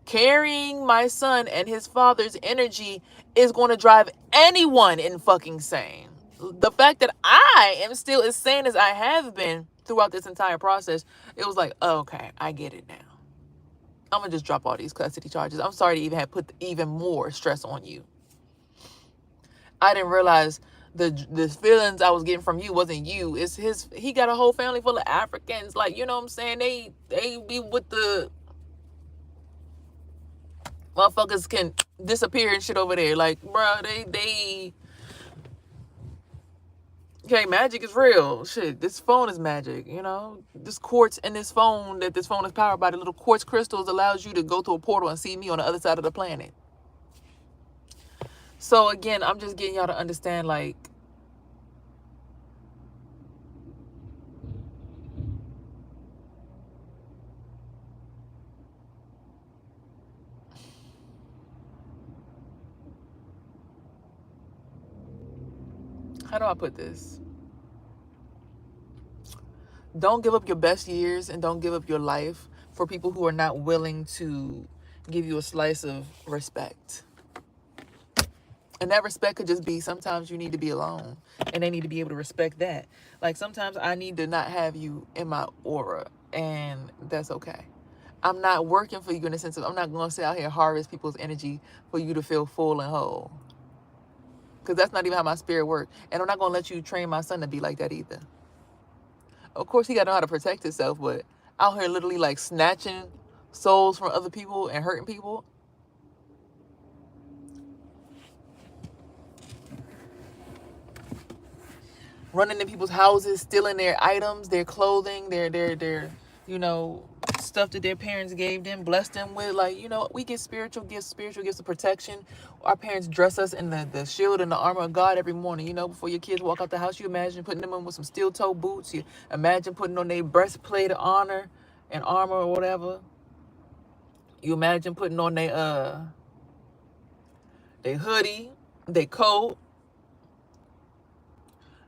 carrying my son and his father's energy is going to drive anyone in fucking sane. The fact that I am still as sane as I have been throughout this entire process, it was like, oh, okay, I get it now. I'm going to just drop all these custody charges. I'm sorry to even have put even more stress on you. I didn't realize the feelings I was getting from you wasn't you. It's he got a whole family full of Africans. Like, you know what I'm saying? They be with the motherfuckers can disappear and shit over there. Like, bro, they okay, magic is real. Shit, this phone is magic, This quartz in this phone, that this phone is powered by, the little quartz crystals, allows you to go through a portal and see me on the other side of the planet. So again, I'm just getting y'all to understand, like, how do I put this? Don't give up your best years and don't give up your life for people who are not willing to give you a slice of respect. And that respect could just be sometimes you need to be alone and they need to be able to respect that. Like sometimes I need to not have you in my aura, and that's okay. I'm not working for you in the sense of I'm not going to sit out here and harvest people's energy for you to feel full and whole. Because that's not even how my spirit works. And I'm not going to let you train my son to be like that either. Of course, he got to know how to protect himself, but out here literally like snatching souls from other people and hurting people. Running in people's houses, stealing their items, their clothing, their you know, stuff that their parents gave them, blessed them with. Like, you know, we get spiritual gifts of protection. Our parents dress us in the shield and the armor of God every morning. You know, before your kids walk out the house, you imagine putting them in with some steel toe boots. You imagine putting on their breastplate of honor and armor or whatever. You imagine putting on their hoodie, their coat,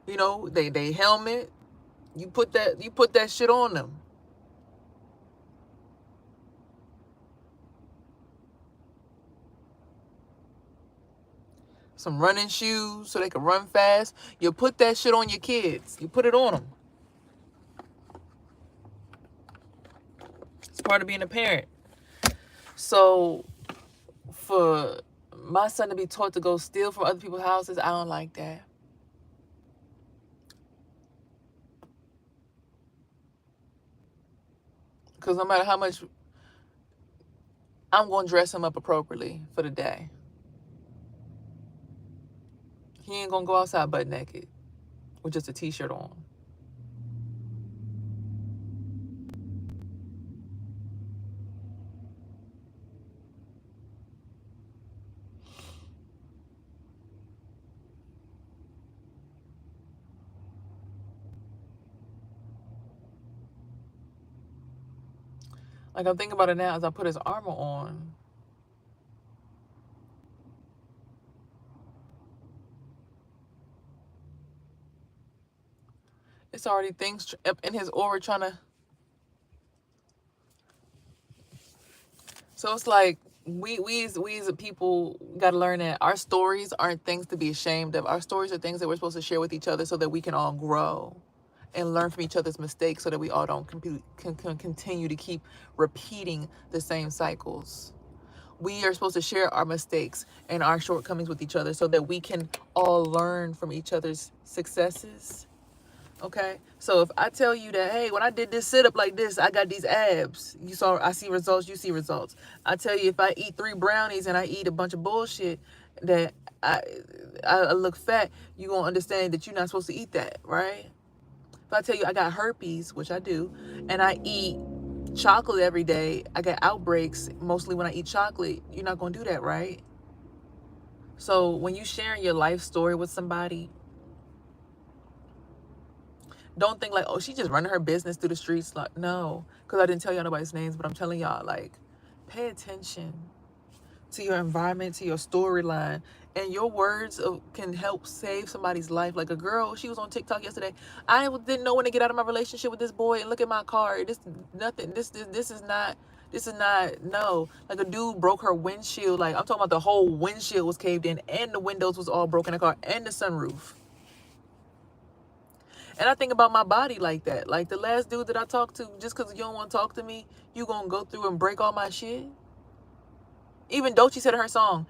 you know, they helmet. You put that shit on them. Some running shoes so they can run fast. You put that shit on your kids. You put it on them. It's part of being a parent. So for my son to be taught to go steal from other people's houses, I don't like that. Because no matter how much, I'm going to dress him up appropriately for the day. He ain't going to go outside butt naked with just a t-shirt on. Like I'm thinking about it now as I put his armor on. It's already things up in his aura trying to. So it's like we as a people got to learn that our stories aren't things to be ashamed of. Our stories are things that we're supposed to share with each other so that we can all grow and learn from each other's mistakes so that we all don't continue to keep repeating the same cycles. We are supposed to share our mistakes and our shortcomings with each other so that we can all learn from each other's successes. Okay, so if I tell you that, hey, when I did this sit up like this, I got these abs. I see results. You see results. I tell you, if I eat 3 brownies and I eat a bunch of bullshit, that I look fat. You gonna understand that you're not supposed to eat that, right? If I tell you I got herpes, which I do, and I eat chocolate every day, I get outbreaks mostly when I eat chocolate. You're not gonna do that, right? So when you sharing your life story with somebody, don't think like, oh, she just running her business through the streets. Like, no, because I didn't tell y'all nobody's names, but I'm telling y'all, like, pay attention to your environment, to your storyline, and your words can help save somebody's life. Like a girl, she was on TikTok yesterday. I didn't know when to get out of my relationship with this boy, and look at my car. This nothing. This is not. This is not, no. Like a dude broke her windshield. Like I'm talking about the whole windshield was caved in, and the windows was all broken in the car, and the sunroof. And I think about my body like that. Like the last dude that I talked to, just because you don't want to talk to me, you gonna go through and break all my shit? Even Doechii said in her song,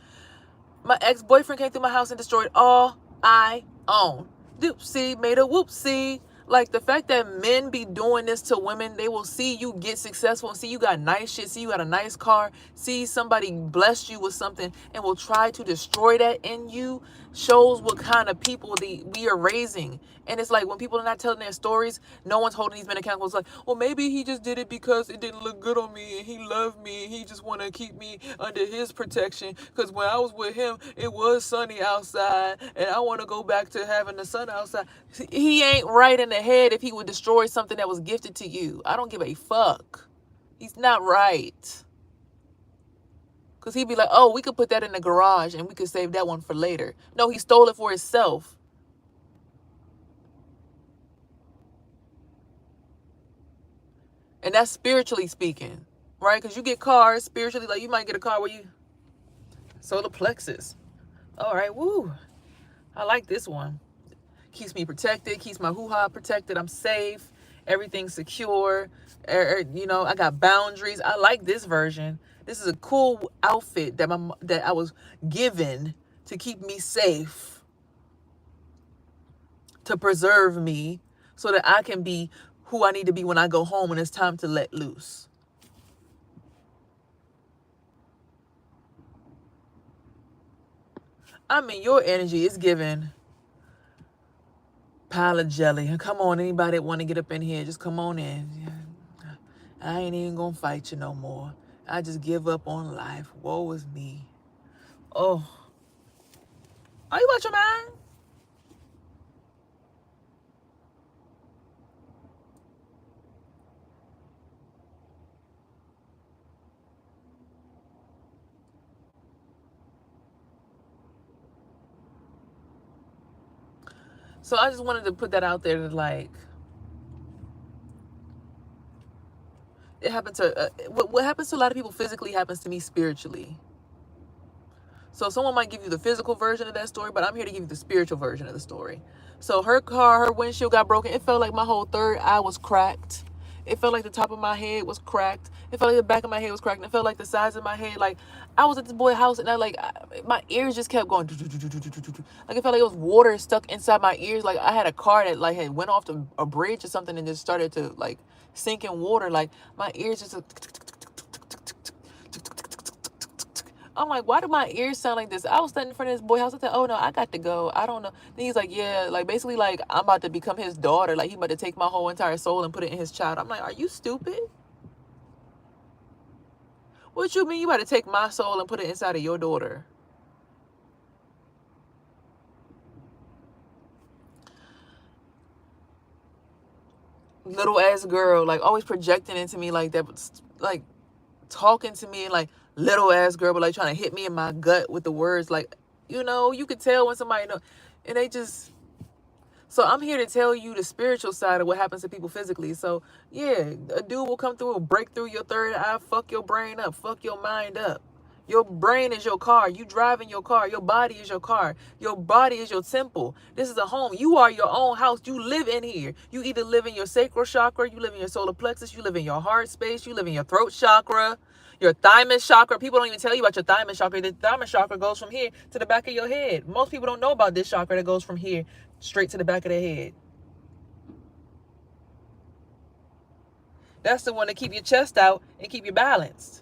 my ex-boyfriend came through my house and destroyed all I own. Doopsie made a whoopsie. Like the fact that men be doing this to women, they will see you get successful and see you got nice shit, see you got a nice car, see somebody bless you with something and will try to destroy that in you, shows what kind of people we are raising. And it's like when people are not telling their stories, no one's holding these men accountable. It's like, well, maybe he just did it because it didn't look good on me and he loved me and he just want to keep me under his protection. Because when I was with him, it was sunny outside and I want to go back to having the sun outside. He ain't right in the head if he would destroy something that was gifted to you. I don't give a fuck. He's not right. Because he'd be like, oh, we could put that in the garage and we could save that one for later. No, he stole it for himself. And that's spiritually speaking, right? Because you get cars spiritually, like you might get a car where you solar plexus. All right, woo. I like this one. Keeps me protected, keeps my hoo-ha protected. I'm safe. Everything's secure. You know, I got boundaries. I like this version. This is a cool outfit that I was given to keep me safe, to preserve me, so that I can be who I need to be when I go home and it's time to let loose. I mean, your energy is given pile of jelly. Come on, anybody that want to get up in here, just come on in. I ain't even gonna fight you no more. I just give up on life. Woe is me. Oh, are you out your mind? So I just wanted to put that out there that, like, it happened to what happens to a lot of people physically happens to me spiritually. So someone might give you the physical version of that story, but I'm here to give you the spiritual version of the story. So her windshield got broken. It felt like my whole third eye was cracked. It felt like the top of my head was cracked. It felt like the back of my head was cracked. And it felt like the sides of my head. Like, I was at this boy's house and my ears just kept going. Like, it felt like it was water stuck inside my ears. Like, I had a car that, like, had went off a bridge or something and just started to, like, sink in water. Like, my ears just... I'm like, why do my ears sound like this? I was standing in front of this boy's house. I said, oh no, I got to go. I don't know. Then he's like, yeah, like basically like I'm about to become his daughter. Like he about to take my whole entire soul and put it in his child. I'm like, are you stupid? What you mean you about to take my soul and put it inside of your daughter? Little ass girl, like always projecting into me like that, but like talking to me like little ass girl, but like trying to hit me in my gut with the words. Like, you know, you could tell when somebody know, and they just... So I'm here to tell you the spiritual side of what happens to people physically. So yeah, a dude will come through and break through your third eye, fuck your brain up, fuck your mind up. Your brain is your car. You driving your car. Your body is your car. Your body is your temple. This is a home. You are your own house. You live in here. You either live in your sacral chakra, you live in your solar plexus, you live in your heart space, you live in your throat chakra, your thymus chakra. People don't even tell you about your thymus chakra. The thymus chakra goes from here to the back of your head. Most people don't know about this chakra that goes from here straight to the back of their head. That's the one to keep your chest out and keep you balanced.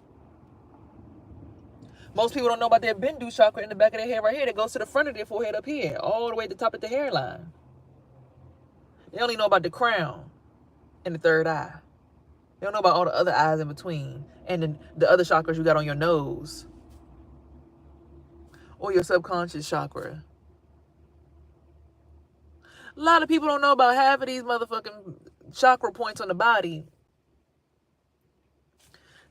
Most people don't know about their Bindu chakra in the back of their head right here that goes to the front of their forehead up here, all the way to the top of the hairline. They only know about the crown and the third eye. They don't know about all the other eyes in between and the other chakras you got on your nose or your subconscious chakra. A lot of people don't know about half of these motherfucking chakra points on the body.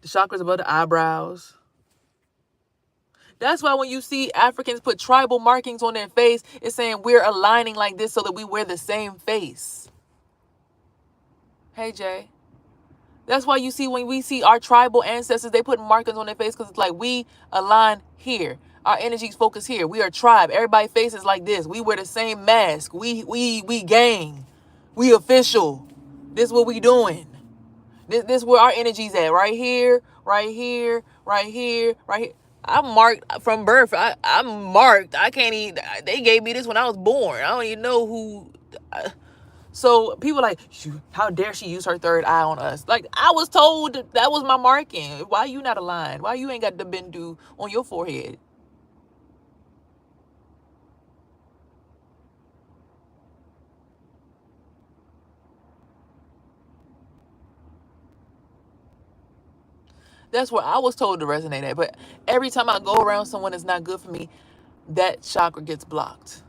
The chakras above the eyebrows. That's why when you see Africans put tribal markings on their face, it's saying we're aligning like this so that we wear the same face. Hey, Jay. That's why you see when we see our tribal ancestors, they put markings on their face because it's like we align here. Our energies focus here. We are tribe. Everybody faces like this. We wear the same mask. We gang. We official. This is what we doing. This where our energy's at. Right here, right here, right here, right here. I'm marked from birth. I'm marked. I can't even... They gave me this when I was born. I don't even know who... So people like, how dare she use her third eye on us? Like, I was told that was my marking. Why you not aligned? Why you ain't got the Bindu on your forehead? That's where I was told to resonate at. But every time I go around someone that's not good for me, that chakra gets blocked.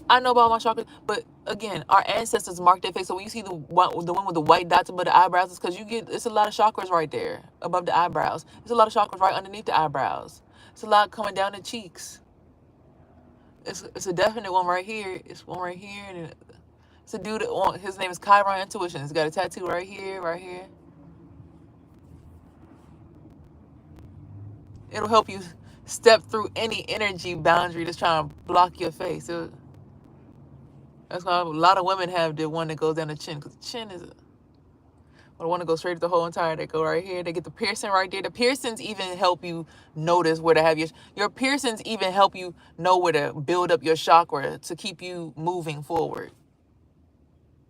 I know about my chakras, but again, our ancestors marked their face. So when you see the one with the white dots above the eyebrows, it's because it's a lot of chakras right there above the eyebrows. There's a lot of chakras right underneath the eyebrows. It's a lot coming down the cheeks. It's a definite one right here. It's one right here, and It's a dude his name is Chiron Intuition. He's got a tattoo right here, right here. It'll help you step through any energy boundary that's trying to block your face. That's why a lot of women have the one that goes down the chin, because the chin is the one that goes straight to the whole entire. They go right here. They get the piercing right there. The piercings even help you notice where to have your piercings even help you know where to build up your chakra to keep you moving forward.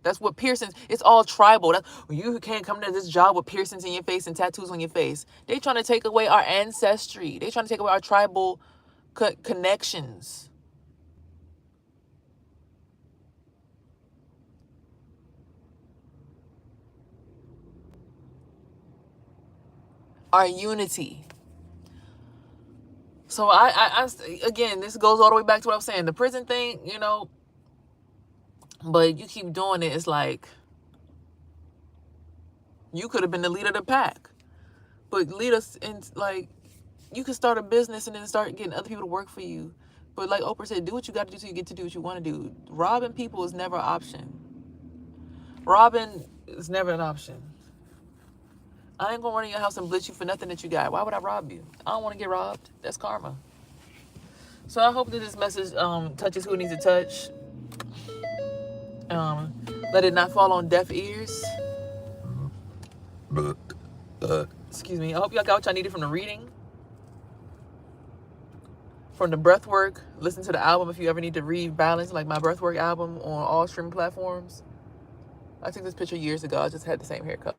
That's what piercings. It's all tribal. You can't come to this job with piercings in your face and tattoos on your face. They trying to take away our ancestry. They trying to take away our tribal connections. Our unity. So again, this goes all the way back to what I was saying. The prison thing, but you keep doing it. It's like you could have been the leader of the pack, but lead us in, like, you could start a business and then start getting other people to work for you. But like Oprah said, do what you got to do till you get to do what you want to do. Robbing people is never an option. Robbing is never an option. I ain't gonna run in your house and blitz you for nothing that you got. Why would I rob you? I don't want to get robbed. That's karma. So I hope that this message touches who it needs to touch. Let it not fall on deaf ears. Excuse me. I hope y'all got what y'all needed from the reading, from the breath work. Listen to the album if you ever need to read balance, like my breath work album on all streaming platforms. I took this picture years ago. I just had the same haircut.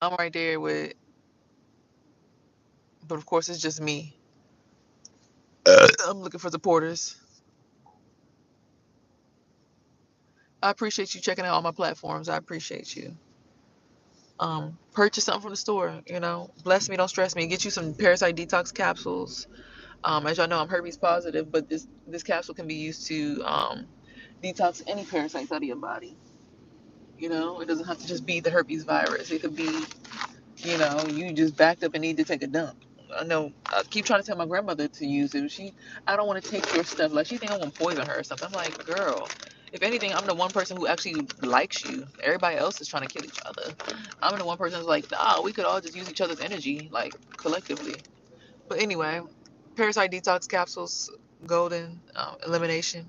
I'm right there with, but of course it's just me. I'm looking for supporters. I appreciate you checking out all my platforms. I appreciate you. Purchase something from the store. Bless me, don't stress me. Get you some parasite detox capsules. As y'all know, I'm herpes positive, but this capsule can be used to detox any parasites out of your body. It doesn't have to just be the herpes virus. It could be, you just backed up and need to take a dump. I know. I keep trying to tell my grandmother to use it. I don't want to take your stuff. Like, she think I'm gonna poison her or something. I'm like, girl, if anything, I'm the one person who actually likes you. Everybody else is trying to kill each other. I'm the one person that's like, nah, we could all just use each other's energy, like, collectively. But anyway, parasite detox capsules, golden elimination.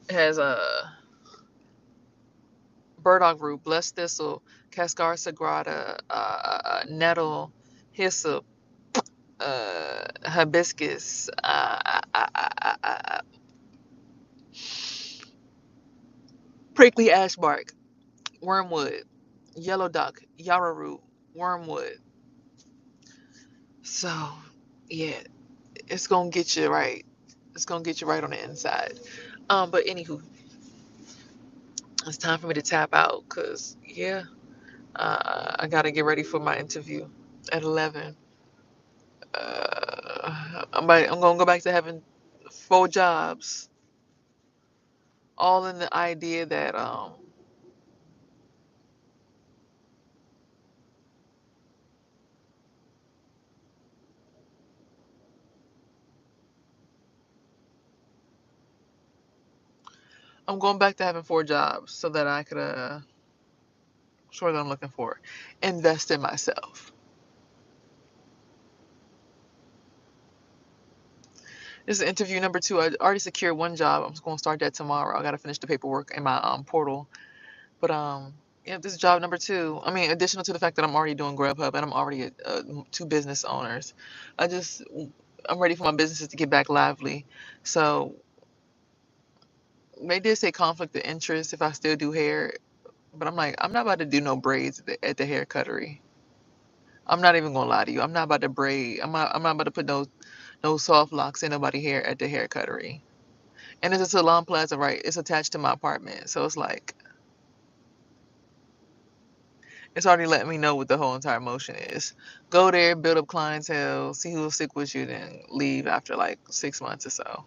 It has a burdock root, blessed thistle, cascar sagrada, nettle, hyssop, hibiscus, prickly ash bark, wormwood, yellow duck, yarrow root, wormwood. So, yeah, it's gonna get you right. It's gonna get you right on the inside. But anywho, it's time for me to tap out, because yeah, I gotta get ready for my interview at 11. I'm gonna go back to having 4 jobs, all in the idea that I'm going back to having 4 jobs so that I could sure that I'm looking for, invest in myself. This is interview number 2. I already secured 1 job. I'm just gonna start that tomorrow. I gotta finish the paperwork in my portal. But yeah, this is job number 2. I mean, additional to the fact that I'm already doing Grubhub and I'm already 2 business owners. I'm ready for my businesses to get back lively. So they did say conflict of interest if I still do hair, but I'm like, I'm not about to do no braids at the hair cuttery. I'm not even gonna lie to you. I'm not about to braid. I'm not about to put no soft locks in nobody's hair at the hair cuttery. And it's a salon plaza, right? It's attached to my apartment, so it's like, It's already letting me know what the whole entire motion is. Go there, build up clientele, see who'll stick with you, then leave after like 6 months or so.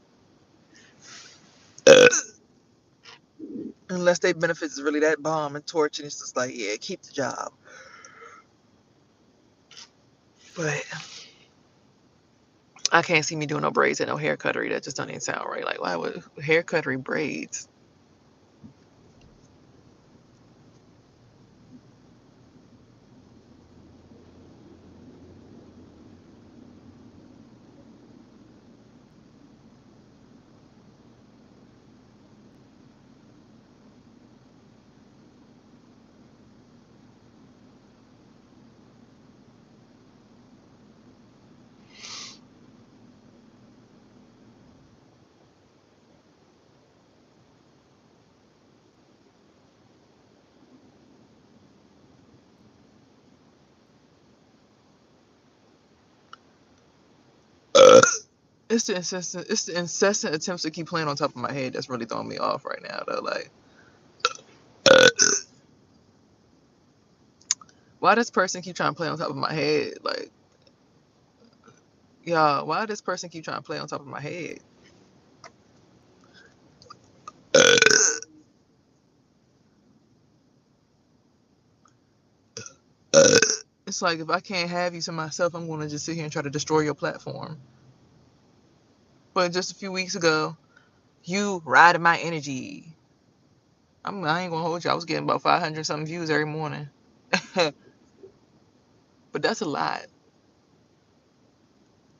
Unless their benefits is really that bomb and torch, and it's just like, yeah, keep the job. But I can't see me doing no braids and no hair cuttery. That just doesn't even sound right. Like, why would hair cuttery braids? It's the incessant attempts to keep playing on top of my head that's really throwing me off right now, though. Like, why does person keep trying to play on top of my head? Like, y'all, why does person keep trying to play on top of my head? It's like, if I can't have you to myself, I'm going to just sit here and try to destroy your platform. But just a few weeks ago, you riding my energy. I ain't going to hold you. I was getting about 500 something views every morning. But that's a lot.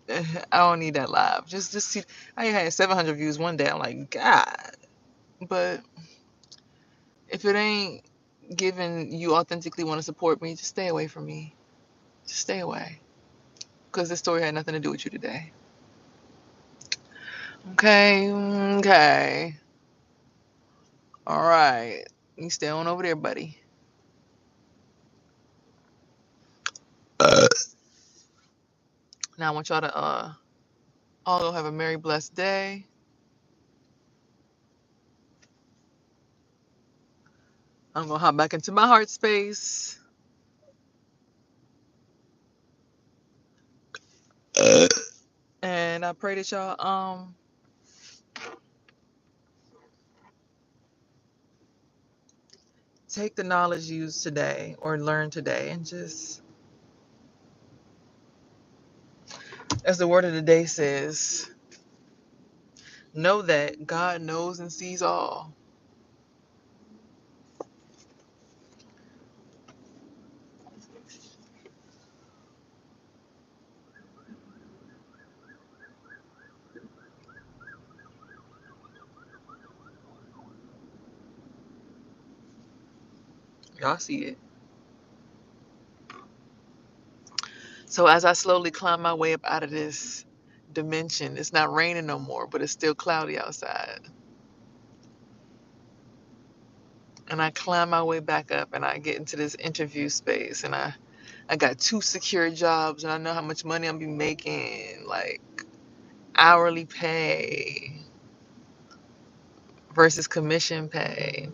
I don't need that live. Just see. I had 700 views one day. I'm like, God. But if it ain't giving you authentically want to support me, just stay away from me. Just stay away. Because this story had nothing to do with you today. Okay. Okay. All right. You stay on over there, buddy. Now I want y'all to all have a merry blessed day. I'm gonna hop back into my heart space. And I pray that y'all take the knowledge used today or learned today and just, as the word of the day says, know that God knows and sees all. Y'all see it. So as I slowly climb my way up out of this dimension, it's not raining no more, but it's still cloudy outside. And I climb my way back up and I get into this interview space and I got 2 secure jobs and I know how much money I'm be making, like hourly pay versus commission pay.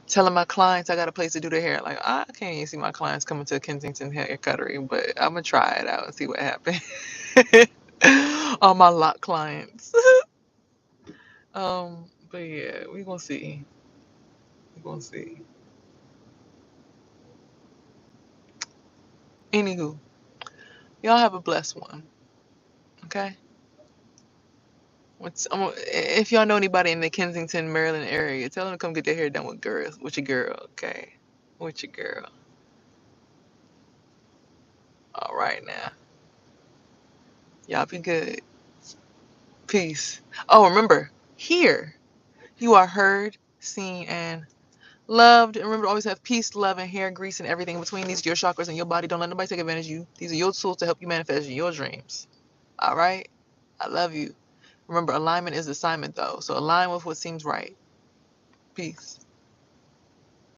Telling my clients I got a place to do their hair. Like, I can't even see my clients coming to a Kensington hair cuttery, but I'm gonna try it out and see what happens. All my lot clients. But yeah, we gonna see. We gonna see. Anywho, y'all have a blessed one. Okay. If y'all know anybody in the Kensington, Maryland area, tell them to come get their hair done with girls, with your girl. Okay, with your girl. All right now. Y'all be good. Peace. Oh, remember, here you are heard, seen, and loved. And remember to always have peace, love, and hair grease and everything in between these your chakras and your body. Don't let nobody take advantage of you. These are your tools to help you manifest your dreams. All right? I love you. Remember, alignment is assignment, though. So align with what seems right. Peace.